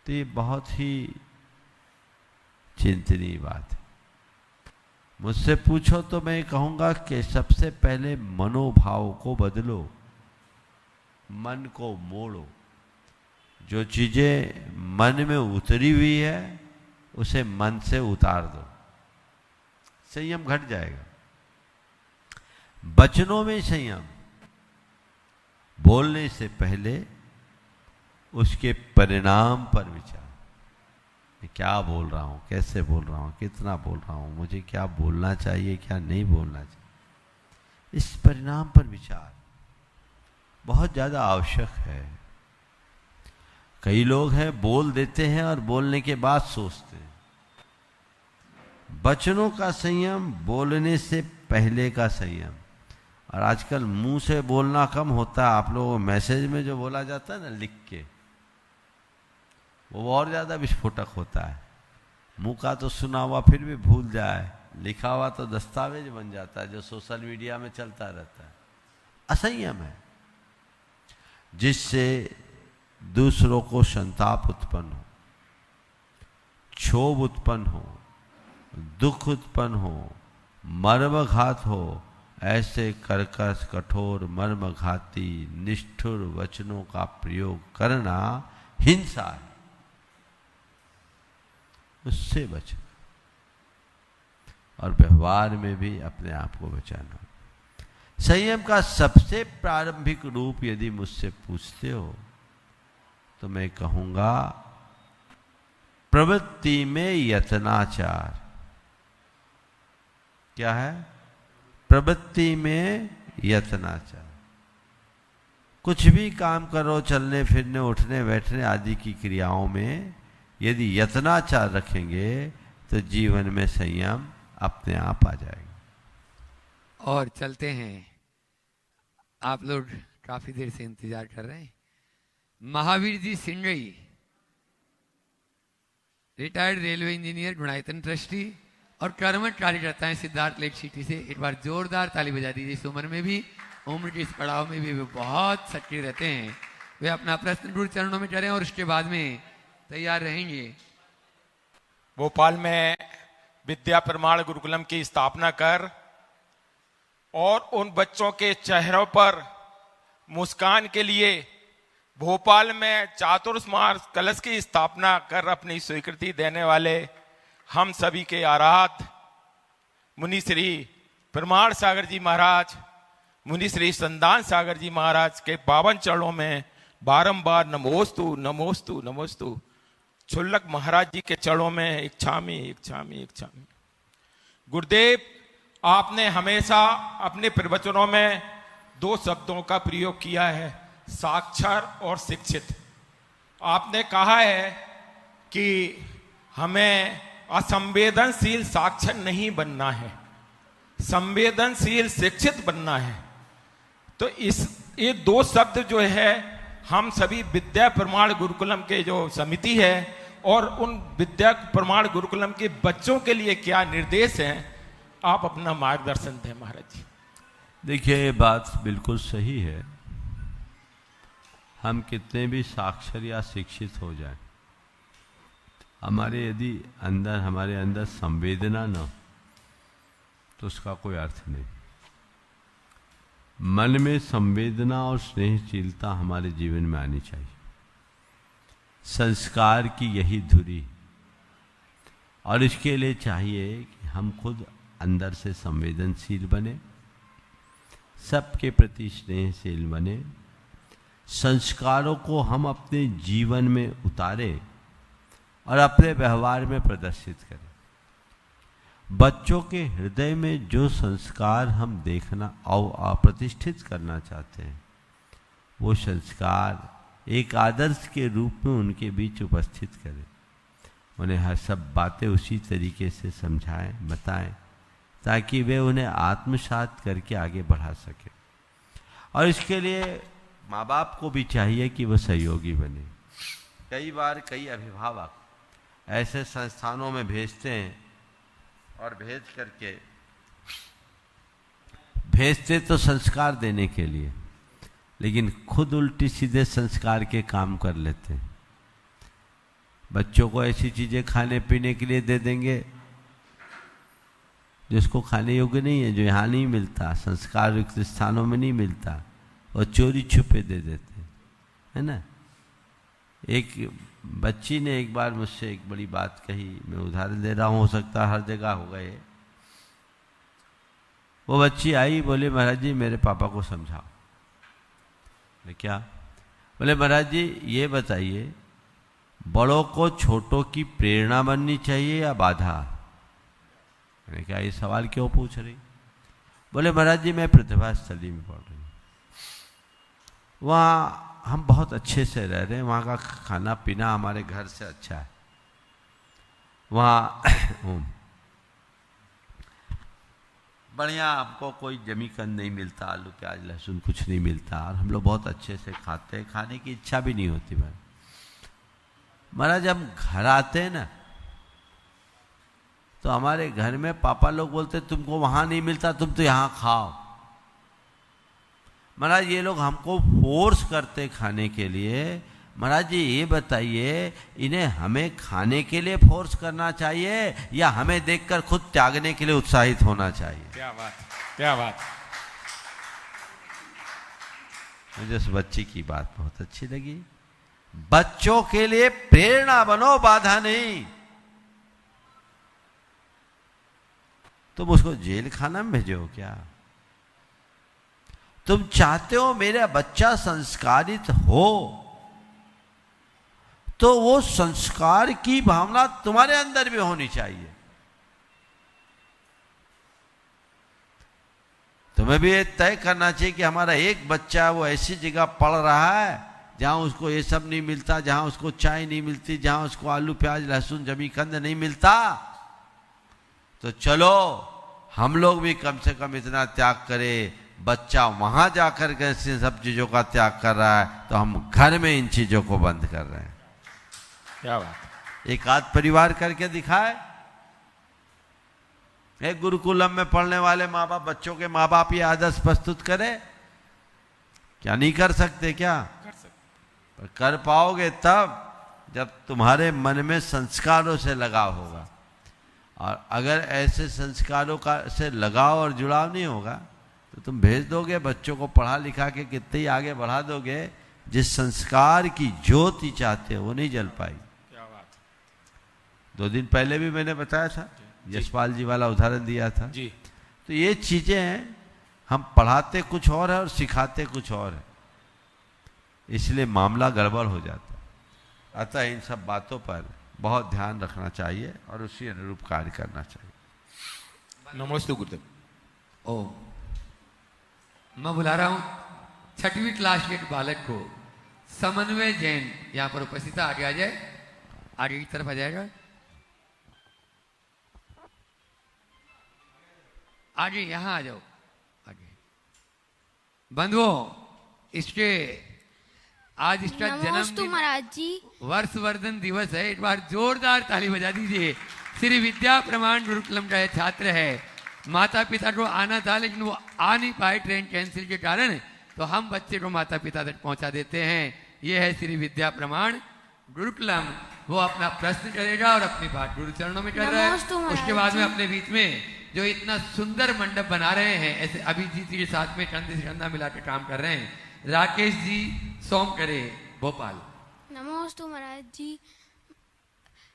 तो ये बहुत ही चिंतनीय बात है। मुझसे पूछो तो मैं कहूँगा कि सबसे पहले मनोभाव को बदलो, मन को मोड़ो। जो चीज़ें मन में उतरी हुई है उसे मन से उतार दो, संयम घट जाएगा। वचनों में संयम, बोलने से पहले उसके परिणाम पर विचार। मैं क्या बोल रहा हूँ, कैसे बोल रहा हूँ, कितना बोल रहा हूँ, मुझे क्या बोलना चाहिए, क्या नहीं बोलना चाहिए, इस परिणाम पर विचार बहुत ज़्यादा आवश्यक है। कई लोग हैं बोल देते हैं और बोलने के बाद सोचते हैं। वचनों का संयम, बोलने से पहले का संयम। और आजकल मुंह से बोलना कम होता है। आप लोगों को मैसेज में जो बोला जाता है ना लिख के, वो और ज़्यादा विस्फोटक होता है। मुंह का तो सुना हुआ फिर भी भूल जाए, लिखा हुआ तो दस्तावेज बन जाता है जो सोशल मीडिया में चलता रहता है। असंयम है, जिससे दूसरों को संताप उत्पन्न हो, क्षोभ उत्पन्न हो, दुख उत्पन्न हो, मर्मघात हो। ऐसे कर्कश, कठोर, मर्मघाती, निष्ठुर वचनों का प्रयोग करना हिंसा है, उससे बचना। और व्यवहार में भी अपने आप को बचाना। संयम का सबसे प्रारंभिक रूप यदि मुझसे पूछते हो तो मैं कहूंगा प्रवृत्ति में यत्नाचार। क्या है? प्रवृत्ति में यत्नाचार। कुछ भी काम करो, चलने फिरने, उठने बैठने आदि की क्रियाओं में यदि यत्नाचार रखेंगे तो जीवन में संयम अपने आप आ जाएगा। और चलते हैं, आप लोग काफी देर से इंतजार कर रहे हैं। Mahavir ji Singhai, retired railway engineer, Gunayatan trustee और कर्मठ कार्यकर्ता हैं सिद्धार्थ लेक सिटी से। एक बार जोरदार ताली बजा दीजिए। इस उम्र में भी, उम्र के इस पड़ाव में भी वे बहुत सक्रिय रहते हैं। वे अपना प्रश्न गुरु चरणों में करें और उसके बाद में तैयार रहेंगे। भोपाल में विद्या प्रमाण गुरुकुलम की स्थापना कर और उन बच्चों के चेहरों पर मुस्कान के लिए भोपाल में चातुर्मास कलश की स्थापना कर अपनी स्वीकृति देने वाले हम सभी के आराध्य मुनि श्री प्रमाण सागर जी महाराज, मुनि श्री संदान सागर जी महाराज के पावन चरणों में बारंबार नमोस्तु नमोस्तु नमोस्तु। छुल्लक महाराज जी के चरणों में इच्छामी इच्छामी इच्छामी। गुरुदेव, आपने हमेशा अपने प्रवचनों में दो शब्दों का प्रयोग किया है, साक्षर और शिक्षित। आपने कहा है कि हमें असंवेदनशील साक्षर नहीं बनना है, संवेदनशील शिक्षित बनना है। तो ये दो शब्द जो है, हम सभी विद्या प्रमाण गुरुकुलम के जो समिति है और उन विद्या प्रमाण गुरुकुलम के बच्चों के लिए क्या निर्देश हैं, आप अपना मार्गदर्शन दें महाराज जी। देखिए, ये बात बिल्कुल सही है। हम कितने भी साक्षर या शिक्षित हो जाएं, हमारे अंदर संवेदना न हो तो उसका कोई अर्थ नहीं। मन में संवेदना और स्नेहशीलता हमारे जीवन में आनी चाहिए। संस्कार की यही धुरी, और इसके लिए चाहिए कि हम खुद अंदर से संवेदनशील बने, सबके प्रति स्नेहशील बने, संस्कारों को हम अपने जीवन में उतारें और अपने व्यवहार में प्रदर्शित करें। बच्चों के हृदय में जो संस्कार हम देखना और प्रतिष्ठित करना चाहते हैं, वो संस्कार एक आदर्श के रूप में उनके बीच उपस्थित करें। उन्हें हर सब बातें उसी तरीके से समझाएं, बताएं, ताकि वे उन्हें आत्मसात करके आगे बढ़ा सके। और इसके लिए माँ बाप को भी चाहिए कि वो सहयोगी बने। कई बार कई अभिभावक ऐसे संस्थानों में भेजते हैं और भेज करके भेजते तो संस्कार देने के लिए, लेकिन खुद उल्टी सीधे संस्कार के काम कर लेते हैं। बच्चों को ऐसी चीजें खाने पीने के लिए दे देंगे जिसको खाने योग्य नहीं है, जो यहाँ नहीं मिलता, संस्कार युक्त स्थानों में नहीं मिलता, और चोरी छुपे दे देते हैं, है ना। एक बच्ची ने एक बार मुझसे एक बड़ी बात कही, मैं उदाहरण दे रहा हूँ, हो सकता हर जगह हो गए। वो बच्ची आई, बोले महाराज जी मेरे पापा को समझाओ। मैं क्या? बोले महाराज जी ये बताइए, बड़ों को छोटों की प्रेरणा बननी चाहिए या बाधा? मैंने कहा ये सवाल क्यों पूछ रही? बोले महाराज जी मैं प्रतिभा स्थली में पढ़ रही हूँ, वहाँ हम बहुत अच्छे से रह रहे हैं, वहाँ का खाना पीना हमारे घर से अच्छा है, वहाँ बढ़िया हमको कोई जमी कंद नहीं मिलता, आलू प्याज लहसुन कुछ नहीं मिलता, और हम लोग बहुत अच्छे से खाते हैं, खाने की इच्छा भी नहीं होती। महाराज हम घर आते हैं ना, तो हमारे घर में पापा लोग बोलते तुमको वहां नहीं मिलता, तुम तो यहाँ खाओ। महाराज ये लोग हमको फोर्स करते खाने के लिए। महाराज जी ये बताइए, इन्हें हमें खाने के लिए फोर्स करना चाहिए या हमें देखकर खुद त्यागने के लिए उत्साहित होना चाहिए? क्या बात, क्या बात। मुझे उस बच्ची की बात बहुत अच्छी लगी। बच्चों के लिए प्रेरणा बनो, बाधा नहीं। तुम उसको जेल खाना में भेजो क्या? तुम चाहते हो मेरा बच्चा संस्कारित हो, तो वो संस्कार की भावना तुम्हारे अंदर भी होनी चाहिए। तुम्हें भी ये तय करना चाहिए कि हमारा एक बच्चा वो ऐसी जगह पढ़ रहा है जहां उसको ये सब नहीं मिलता, जहां उसको चाय नहीं मिलती, जहां उसको आलू प्याज लहसुन जमी कंद नहीं मिलता, तो चलो हम लोग भी कम से कम इतना त्याग करें। बच्चा वहां जाकर के सब चीजों का त्याग कर रहा है, तो हम घर में इन चीजों को बंद कर रहे हैं। क्या बात। एक आध परिवार करके दिखाए। एक गुरुकुलम में पढ़ने वाले माँ बाप, बच्चों के माँ बाप ये आदर्श प्रस्तुत करे, क्या नहीं कर सकते? क्या कर सकते। पर कर पाओगे तब जब तुम्हारे मन में संस्कारों से लगाव होगा। और अगर ऐसे संस्कारों का से लगाव और जुड़ाव नहीं होगा, तो तुम भेज दोगे बच्चों को, पढ़ा लिखा के कितने ही आगे बढ़ा दोगे, जिस संस्कार की ज्योति चाहते हो वो नहीं जल पाई। क्या बात। 2 दिन पहले भी मैंने बताया था, यशपाल जी वाला उदाहरण दिया था जी। तो ये चीजें हैं, हम पढ़ाते कुछ और है और सिखाते कुछ और है, इसलिए मामला गड़बड़ हो जाता है। अतः इन सब बातों पर बहुत ध्यान रखना चाहिए और उसी अनुरूप कार्य करना चाहिए। नमस्ते गुरुदेव। ओ, मैं बुला रहा हूं 6वीं क्लास के एक बालक को, समन्वय जैन, यहां पर उपस्थित है। आगे आ जाए, आगे की तरफ आ जाएगा। आगे यहां आ जाओ, आगे। बंधुओं, इसके आज इसका जन्मदिन, महाराज जी, वर्षवर्धन दिवस है। एक बार जोरदार ताली बजा दीजिए। श्री विद्या प्रमाण गुरुकुलम का यह छात्र है। माता पिता को आना था लेकिन वो आ नहीं पाए ट्रेन कैंसिल के कारण, तो हम बच्चे को माता पिता तक पहुंचा देते हैं। ये है श्री विद्या प्रमाण गुरुकुलम। वो अपना प्रश्न करेगा और अपनी बात गुरु चरणों में कर रहा है। उसके बाद में अपने बीच में जो इतना सुंदर मंडप बना रहे हैं, ऐसे अभिजीत जी के साथ में कंधे से कंधा मिला के काम कर रहे हैं, राकेश जी सोम करे भोपाल। नमोस्तु महाराज जी।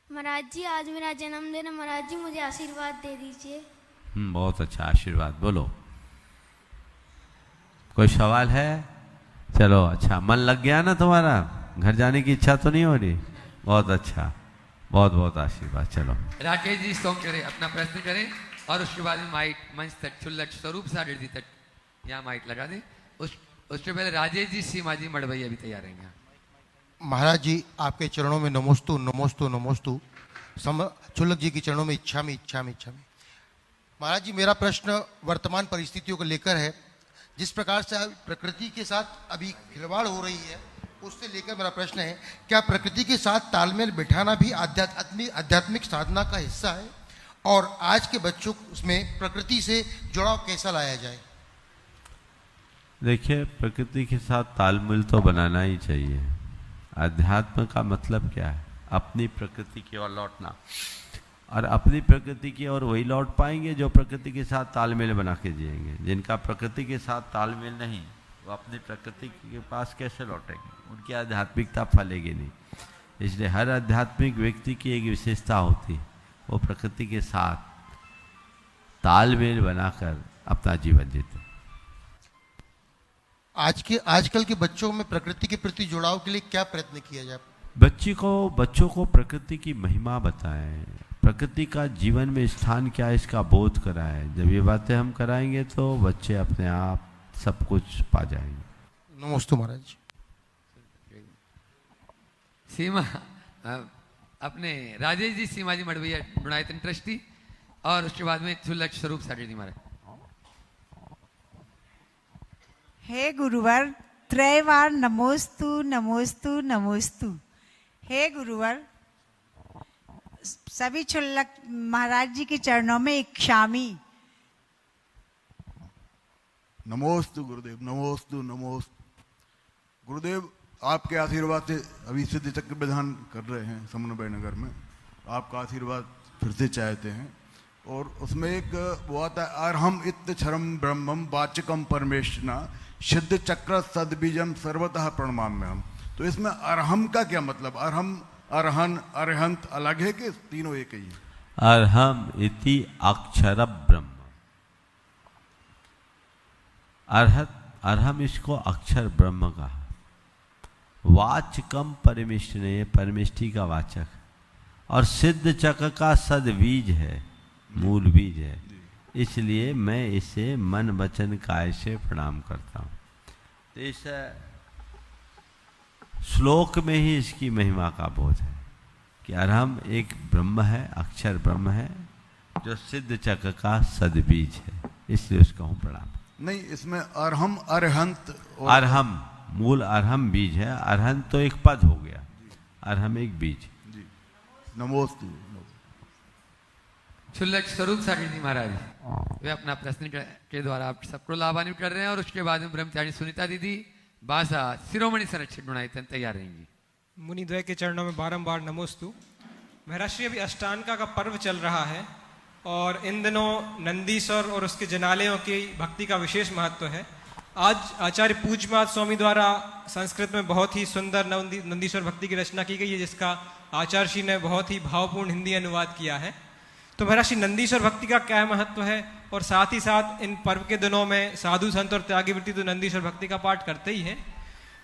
महाराज जी आज मेरा जन्मदिन है, महाराज जी मुझे आशीर्वाद दे दीजिए। बहुत अच्छा आशीर्वाद। बोलो, कोई सवाल है? चलो अच्छा, मन लग गया ना तुम्हारा? घर जाने की इच्छा तो नहीं हो रही? बहुत अच्छा, बहुत बहुत आशीर्वाद। चलो राकेश जी सोम करे, अपना प्रश्न करें और उसके बाद में माइक मंच तक, छुल्लक स्वरूप सागर जी तक यहाँ माइक लगा दें। उसके पहले राजेश जी सीमा जी मड़वई अभी तैयार रहेंगे। महाराज जी आपके चरणों में नमोस्तु नमोस्तु नमोस्तु। चुल्लक जी के चरणों में इच्छा में इच्छा में इच्छा में। महाराज जी मेरा प्रश्न वर्तमान परिस्थितियों को लेकर है। जिस प्रकार से प्रकृति के साथ अभी खिलवाड़ हो रही है, उससे लेकर मेरा प्रश्न है, क्या प्रकृति के साथ तालमेल बिठाना भी आध्यात्मिक साधना का हिस्सा है? और आज के बच्चों में प्रकृति से जुड़ाव कैसा लाया जाए? देखिए, प्रकृति के साथ तालमेल तो बनाना ही चाहिए। अध्यात्म का मतलब क्या है? अपनी प्रकृति की ओर लौटना। और अपनी प्रकृति की ओर वही लौट पाएंगे जो प्रकृति के साथ तालमेल बना के जिएंगे। जिनका प्रकृति के साथ तालमेल नहीं, वो अपनी प्रकृति के पास कैसे लौटेंगे? उनकी आध्यात्मिकता फलेगी नहीं। इसलिए हर आध्यात्मिक व्यक्ति की एक विशेषता होती है, वो प्रकृति के साथ तालमेल बनाकर अपना जीवन जीते। आजकल के बच्चों में प्रकृति के प्रति जुड़ाव के लिए क्या प्रयत्न किया जाए? बच्चों को प्रकृति की महिमा बताएं, प्रकृति का जीवन में स्थान क्या है इसका बोध कराएं। जब ये बातें हम कराएंगे तो बच्चे अपने आप सब कुछ पा जाएंगे। नमस्ते महाराज। सीमा अपने राजेश जी, सीमा जी मड़वैया गुणायतन ट्रस्टी, और उसके बाद में सुलक्ष स्वरूप सागर जी महाराज। हे गुरुवर, त्रैवार नमोस्तु नमोस्तु नमोस्तु। हे गुरुवर, सभी छुल्लक महाराज जी के चरणों में एक क्षामी। नमोस्तु गुरुदेव, नमोस्तु नमोस्तु। गुरुदेव, आपके आशीर्वाद से अभी सिद्ध चक्र विधान कर रहे हैं समन्वय नगर में। आपका आशीर्वाद फिर से चाहते हैं। और उसमें एक वो आता है, अर्हम इत्त क्षरम ब्रह्मम वाचकम परमेष्ठना सिद्ध चक्र सदबीजम सर्वतः प्रणमाम्यहम्। तो इसमें अर्हम का क्या मतलब? अर्हम, अरहन, अरहंत अलग है कि तीनों एक ही है? अर्हम इति अक्षर ब्रह्म। अर्हम इसको अक्षर ब्रह्म कहा। वाचकम परमिष्ठ ने, परमिष्टि का वाचक, और सिद्ध चक्र का सद बीज है, मूल बीज है। इसलिए मैं इसे मन वचन काय से प्रणाम करता हूँ। तो इस श्लोक में ही इसकी महिमा का बोध है कि अर्हम एक ब्रह्म है, अक्षर ब्रह्म है, जो सिद्ध चक्र का सदबीज है, इसलिए उसका हूँ प्रणाम। नहीं, इसमें अर्हम, अरहंत और अर्हम मूल अर्हम बीज है, अरहंत तो एक पद हो गया, अर्हम एक बीज। जी, नमोस्तु। सुलक्ष स्वरूप सागर जी महाराज वे अपना प्रश्न के द्वारा आप सबको लाभान्वित कर रहे हैं। और उसके बाद में ब्रह्मचारी सुनीता दीदी बासा शिरोमणि संरक्षक गुणायतन तैयार रहेंगी। मुनिद्वय के चरणों में बारंबार नमोस्तु। महाराज श्री, अभी अष्टांगा का पर्व चल रहा है और इन दिनों नंदीश्वर और उसके जनालयों की भक्ति का विशेष महत्व है। आज आचार्य पूज्यपाद स्वामी द्वारा संस्कृत में बहुत ही सुंदर नंदीश्वर भक्ति की रचना की गई है, जिसका आचार्य श्री ने बहुत ही भावपूर्ण हिंदी अनुवाद किया है। तो महाराज श्री, नंदीश्वर भक्ति का क्या महत्व है? और साथ ही साथ इन पर्व के दिनों में साधु संत और त्यागी वृत्ति तो नंदीश्वर भक्ति का पाठ करते ही हैं,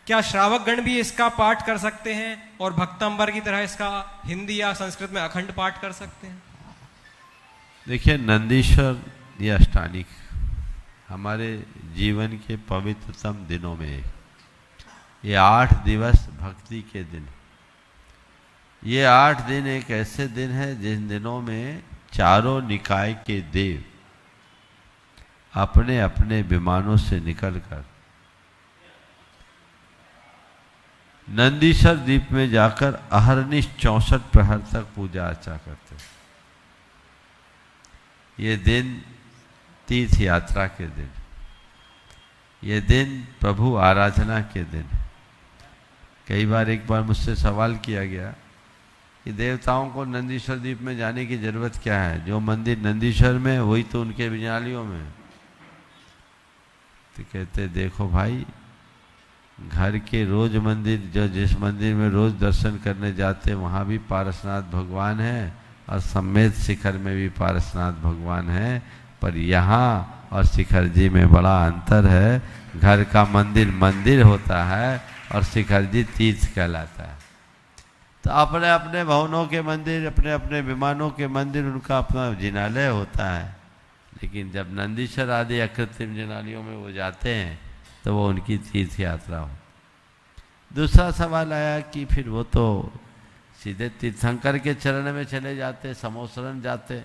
क्या श्रावक गण भी इसका पाठ कर सकते हैं और भक्तंबर की तरह इसका हिंदी या संस्कृत में अखंड पाठ कर सकते हैं? देखिए, नंदीश्वर या अष्टानिक हमारे जीवन के पवित्रतम दिनों में एक, ये 8 दिवस भक्ति के दिन। ये 8 दिन एक ऐसे दिन है जिन दिनों में चारों निकाय के देव अपने अपने विमानों से निकलकर नंदीश्वर द्वीप में जाकर अहरनिश 64 प्रहर तक पूजा अर्चा करते। ये दिन तीर्थ यात्रा के दिन, ये दिन प्रभु आराधना के दिन। कई बार एक बार मुझसे सवाल किया गया कि देवताओं को नंदीश्वर द्वीप में जाने की जरूरत क्या है? जो मंदिर नंदीश्वर में वही तो उनके विजालियों में। तो कहते, देखो भाई, घर के रोज मंदिर, जो जिस मंदिर में रोज दर्शन करने जाते वहाँ भी पारसनाथ भगवान है और सम्मेद शिखर में भी पारसनाथ भगवान है, पर यहाँ और शिखर जी में बड़ा अंतर है। घर का मंदिर मंदिर होता है और शिखर जी तीर्थ कहलाता है। तो अपने अपने भवनों के मंदिर, अपने अपने विमानों के मंदिर, उनका अपना जिनालय होता है। लेकिन जब नंदीश्वर आदि अकृत्रिम जिनालयों में वो जाते हैं तो वो उनकी तीर्थ यात्रा हो। दूसरा सवाल आया कि फिर वो तो सीधे तीर्थंकर के चरण में चले जाते, समोसरण जाते।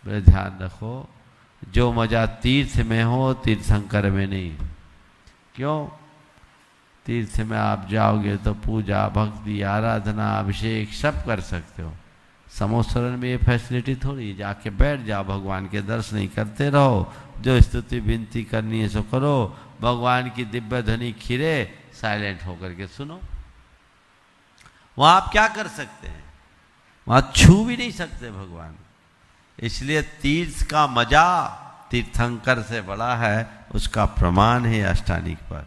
बड़े ध्यान रखो, जो मजा तीर्थ में हो तीर्थंकर में नहीं। क्यों? तीर्थ में आप जाओगे तो पूजा, भक्ति, आराधना, अभिषेक सब कर सकते हो। समोसरण में ये फैसिलिटी थोड़ी है, जाके बैठ जाओ, भगवान के दर्शन नहीं करते रहो, जो स्तुति विनती करनी है सो करो, भगवान की दिव्य ध्वनि खिरे, साइलेंट होकर के सुनो। वहां आप क्या कर सकते हैं? वहां छू भी नहीं सकते भगवान। इसलिए तीर्थ का मजा तीर्थंकर से बड़ा है, उसका प्रमाण है अष्टानिक पर।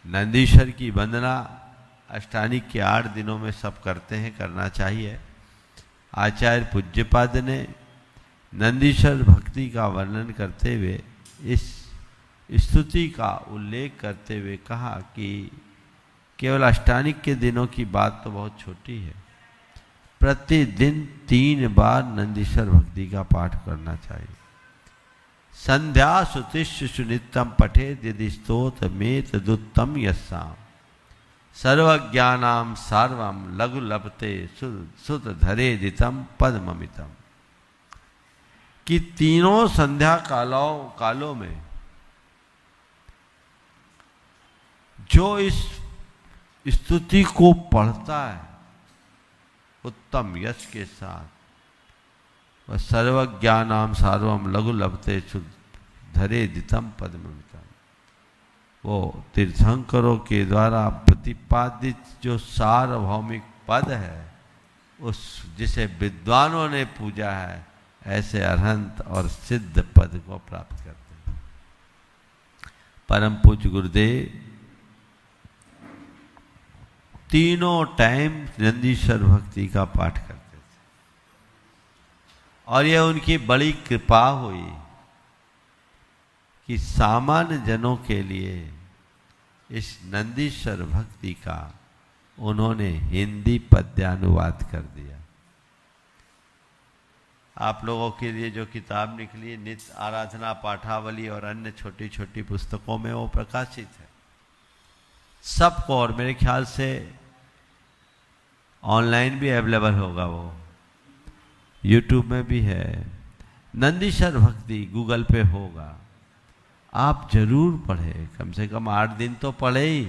नंदीश्वर की वंदना अष्टानिक के 8 दिनों में सब करते हैं, करना चाहिए। आचार्य पूज्यपाद ने नंदीश्वर भक्ति का वर्णन करते हुए इस स्तुति का उल्लेख करते हुए कहा कि केवल अष्टानिक के दिनों की बात तो बहुत छोटी है, प्रतिदिन 3 बार नंदीश्वर भक्ति का पाठ करना चाहिए। संध्या सुतिष्ठ सुनित्यम पठेत यदि स्तोत्र मेत दुत्तम यस्साम सर्वज्ञानाम सार्वम लघु लभते सुत धरे दितम पद्ममितम। कि तीनों संध्या कालों में जो इस स्तुति को पढ़ता है उत्तम यश के साथ, वह सर्वज्ञानाम सार्वम लघु लभते धरे दितम पद्ममितम, वो तीर्थंकरों के द्वारा प्रतिपादित जो सार्वभौमिक पद है, उस जिसे विद्वानों ने पूजा है, ऐसे अरहंत और सिद्ध पद को प्राप्त करते हैं। परम पूज्य गुरुदेव तीनों टाइम नंदीश्वर भक्ति का पाठ करते थे, और यह उनकी बड़ी कृपा हुई कि सामान्य जनों के लिए इस नंदीश्वर भक्ति का उन्होंने हिंदी पद्यानुवाद कर दिया। आप लोगों के लिए जो किताब निकली है नित्य आराधना पाठावली और अन्य छोटी छोटी पुस्तकों में वो प्रकाशित है सबको, और मेरे ख्याल से ऑनलाइन भी अवेलेबल होगा, वो यूट्यूब में भी है। नंदीश्वर भक्ति गूगल पे होगा, आप जरूर पढ़े, कम से कम 8 दिन तो पढ़े ही।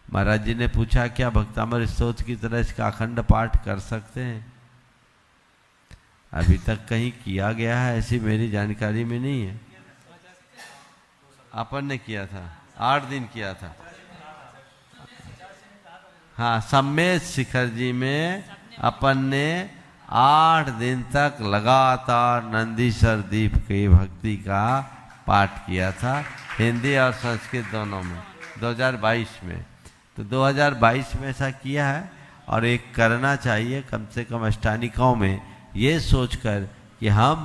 महाराज जी ने पूछा क्या भक्तामृत स्तोत्र की तरह इसका अखंड पाठ कर सकते हैं? अभी तक कहीं किया गया है ऐसी मेरी जानकारी में नहीं है। अपन ने किया था, 8 दिन किया था। हाँ, सम्मेद शिखर जी में अपन ने 8 दिन तक लगातार नंदीश्वर दीप की भक्ति का पाठ किया था, हिंदी और संस्कृत दोनों में, 2022 में। तो 2022 में ऐसा किया है, और एक करना चाहिए कम से कम अष्टानिकों में, ये सोचकर कि हम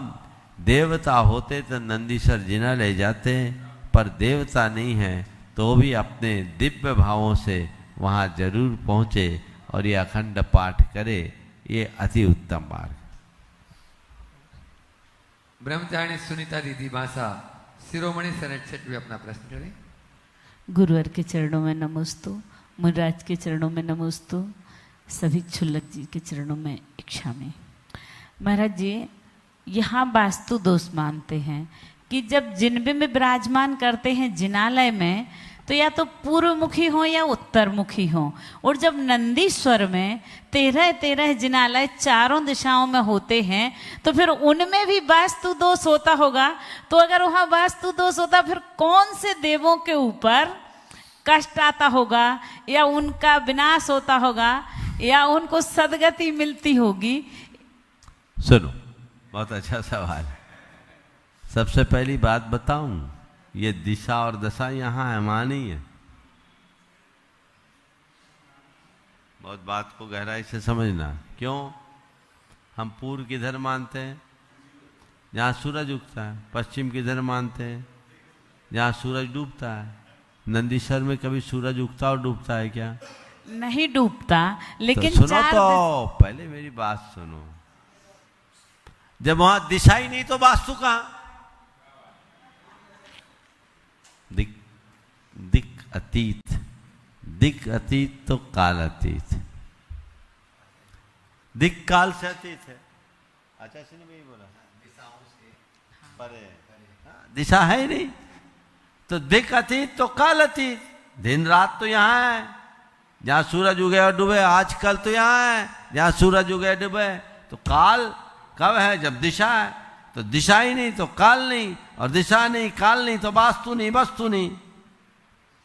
देवता होते तो नंदीश्वर जिना ले जाते, पर देवता नहीं है तो भी अपने दिव्य भावों से वहाँ जरूर पहुँचे और ये अखंड पाठ करे, ये अति उत्तम मार्ग। ब्रह्मचारिणी सुनीता दीदी भाषा शिरोमणि शरण सेठ भी अपना प्रश्न करें। गुरुवर के चरणों में नमोस्तु, मुनिराज के चरणों में नमोस्तु, सभी क्षुल्लक जी के चरणों में इच्छा में। महाराज जी, यहाँ वास्तु दोष मानते हैं कि जब जिनबे में विराजमान करते हैं जिनालय में, तो या तो पूर्वमुखी हो या उत्तरमुखी हो, और जब नंदीश्वर में 13 जिनालय चारों दिशाओं में होते हैं तो फिर उनमें भी वास्तु दोष होता होगा। तो अगर वहाँ वास्तु दोष होता, फिर कौन से देवों के ऊपर कष्ट आता होगा, या उनका विनाश होता होगा, या उनको सदगति मिलती होगी? सुनो, बहुत अच्छा सवाल। सबसे पहली बात बताऊं, ये दिशा और दशा यहाँ है, वहां नहीं है। बहुत बात को गहराई से समझना। क्यों? हम पूर्व किधर मानते हैं? जहाँ सूरज उगता है। पश्चिम किधर मानते हैं? जहाँ सूरज डूबता है। नंदीश्वर में कभी सूरज उगता और डूबता है क्या? नहीं डूबता, लेकिन तो सुनो, तो पहले मेरी बात सुनो। जब वहां दिशा ही नहीं तो वास्तु कहां? दिक अतीत, दिक अतीत तो काल अतीत, दिक काल से अतीत है। अच्छा, इसने भी बोला दिशाओं से परे, दिशा है ही नहीं, तो दिक अतीत तो काल अतीत। दिन रात तो यहाँ है, जहां सूरज उगे और डूबे, आजकल तो यहाँ है जहां सूरज उगे डूबे। तो काल कब है? जब दिशा है। तो दिशा ही नहीं तो काल नहीं, और दिशा नहीं काल नहीं तो वास्तु नहीं, वस्तु नहीं।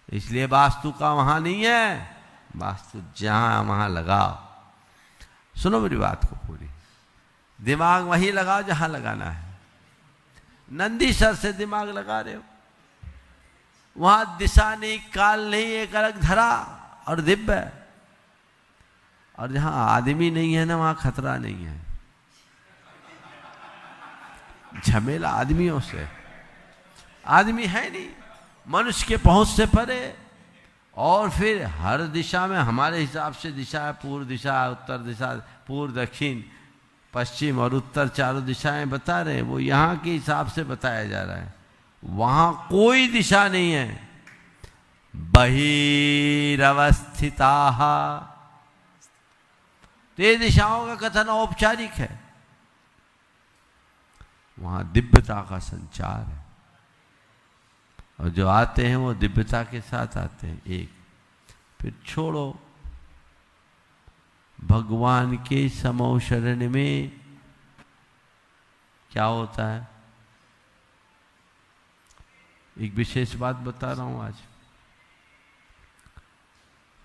इसलिए वास्तु का वहां नहीं है, वास्तु जहां वहां लगाओ। सुनो मेरी बात को पूरी, दिमाग वहीं लगाओ जहां लगाना है। नंदीसर से दिमाग लगा रहे हो, वहां दिशा नहीं काल नहीं, एक अलग धरा और दिव्य। और जहां आदमी नहीं है ना, वहां खतरा नहीं है। झमेला आदमियों से, आदमी है नहीं, मनुष्य के पहुंच से परे। और फिर हर दिशा में हमारे हिसाब से दिशा है, पूर्व दिशा, उत्तर दिशा, पूर्व दक्षिण पश्चिम और उत्तर, चारों दिशाएं बता रहे हैं। वो यहाँ के हिसाब से बताया जा रहा है, वहां कोई दिशा नहीं है। बहिरवस्थिता, तो ये दिशाओं का कथन औपचारिक है, वहां दिव्यता का संचार है। और जो आते हैं वो दिव्यता के साथ आते हैं। एक फिर छोड़ो, भगवान के समो शरण में क्या होता है? एक विशेष बात बता रहा हूं आज।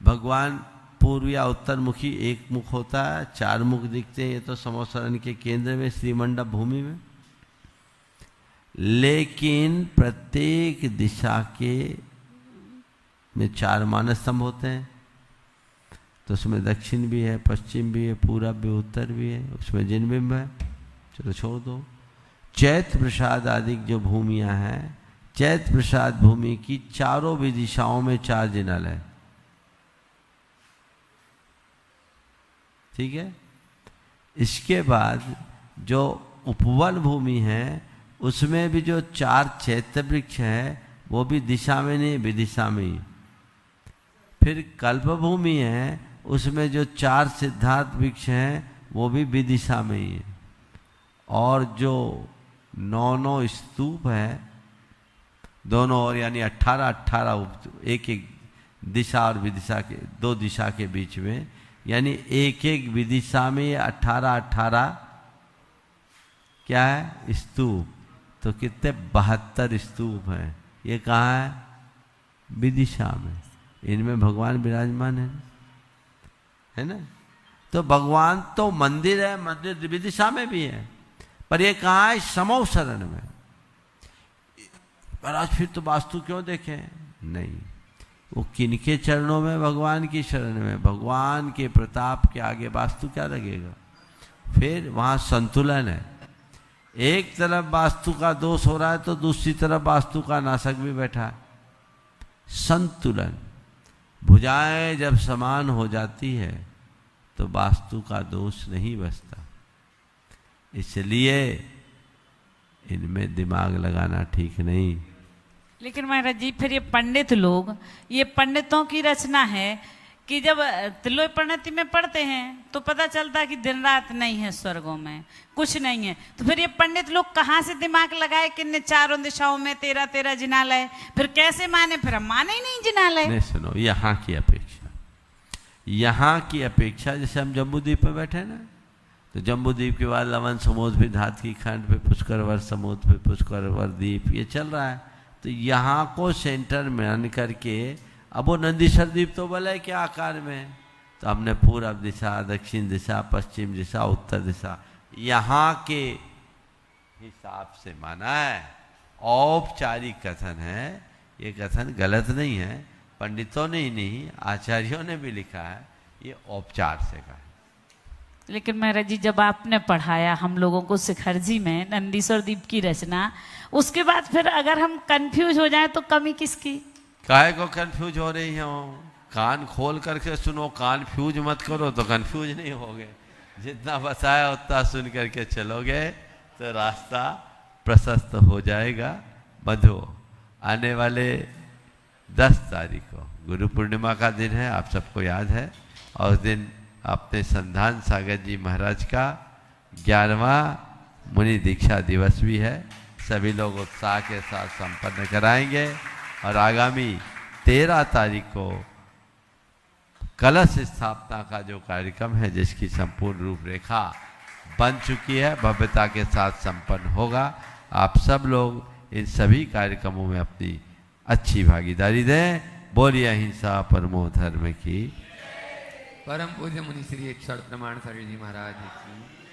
भगवान पूर्व या उत्तर मुखी एक मुख होता है, चार मुख दिखते हैं। ये तो समो शरण के केंद्र में श्रीमंडप भूमि में, लेकिन प्रत्येक दिशा के में चार मानस स्तंभ होते हैं। तो उसमें दक्षिण भी है, पश्चिम भी है, पूरब भी, उत्तर भी है। उसमें जिन बिंब है, चलो छोड़ दो। चैत्र प्रसाद आदि जो भूमियां हैं, चैत्र प्रसाद भूमि की चारों भी दिशाओं में चार जिनल है, ठीक है। इसके बाद जो उपवन भूमि है, उसमें भी जो चार चैत्र वृक्ष है, वो भी दिशा में नहीं, विदिशा में ही। फिर कल्प भूमि है, उसमें जो चार सिद्धार्थ वृक्ष हैं, वो भी विदिशा में ही है। और जो 9 स्तूप है दोनों ओर, यानी 18 एक एक दिशा और विदिशा के, दो दिशा के बीच में, यानी एक एक विदिशा में 18 क्या है? स्तूप। तो कितने 72 स्तूप हैं। ये कहाँ है? विदिशा में। इनमें भगवान विराजमान है ना। तो भगवान तो मंदिर है, मंदिर विदिशा में भी है, पर ये कहाँ है? समो शरण में। पर आज फिर तो वास्तु क्यों देखें? नहीं, वो किनके चरणों में? भगवान की शरण में। भगवान के प्रताप के आगे वास्तु क्या लगेगा? फिर वहां संतुलन है। एक तरफ वास्तु का दोष हो रहा है तो दूसरी तरफ वास्तु का नाशक भी बैठा है। संतुलन। भुजाएं जब समान हो जाती है तो वास्तु का दोष नहीं बचता। इसलिए इनमें दिमाग लगाना ठीक नहीं। लेकिन महाराज जी, फिर ये पंडित लोग, ये पंडितों की रचना है कि जब तिलोय परिणति में पढ़ते हैं तो पता चलता है कि दिन रात नहीं है, स्वर्गों में कुछ नहीं है। तो फिर ये पंडित लोग कहाँ से दिमाग लगाए कि ने चारों दिशाओं में 13 जिनालय? फिर कैसे माने? फिर हम माने ही नहीं जिनालय। नहीं, सुनो, यहाँ की अपेक्षा, जैसे हम जम्बूद्वीप पे बैठे ना, तो जम्बूद्वीप के बाद लवन समुद्र, फिर धात की खंड, फिर पुष्करवर समुद्र, फिर पुष्करवर द्वीप, ये चल रहा है। तो यहाँ को सेंटर में आने करके अब वो नंदीश्वर द्वीप तो बोला है क्या आकार में, तो हमने पूरब दिशा, दक्षिण दिशा, पश्चिम दिशा, उत्तर दिशा, यहाँ के हिसाब से माना है। औपचारिक कथन है, ये कथन गलत नहीं है, पंडितों ने ही नहीं, आचार्यों ने भी लिखा है, ये औपचार से कहा है। लेकिन महाराज जी, जब आपने पढ़ाया हम लोगों को शिखर जी में नंदीश्वर द्वीप की रचना, उसके बाद फिर अगर हम कंफ्यूज हो जाए तो कमी किसकी? काहे को कंफ्यूज हो रही हो? कान खोल करके सुनो, कान फ्यूज मत करो तो कंफ्यूज नहीं होगे। जितना बताया उतना सुन करके चलोगे तो रास्ता प्रशस्त हो जाएगा। बंधु, आने वाले 10 तारीख को गुरु पूर्णिमा का दिन है, आप सबको याद है। और उस दिन अपने संधान सागर जी महाराज का 11वां मुनि दीक्षा दिवस भी है। सभी लोग उत्साह के साथ संपन्न कराएंगे। और आगामी 13 तारीख को कलश स्थापना का जो कार्यक्रम है, जिसकी संपूर्ण रूपरेखा बन चुकी है, भव्यता के साथ संपन्न होगा। आप सब लोग इन सभी कार्यक्रमों में अपनी अच्छी भागीदारी दें। बोलिए अहिंसा परमो धर्म की। परम पूज्य मुनि श्री अक्षर प्रमाण सर जी महाराज की।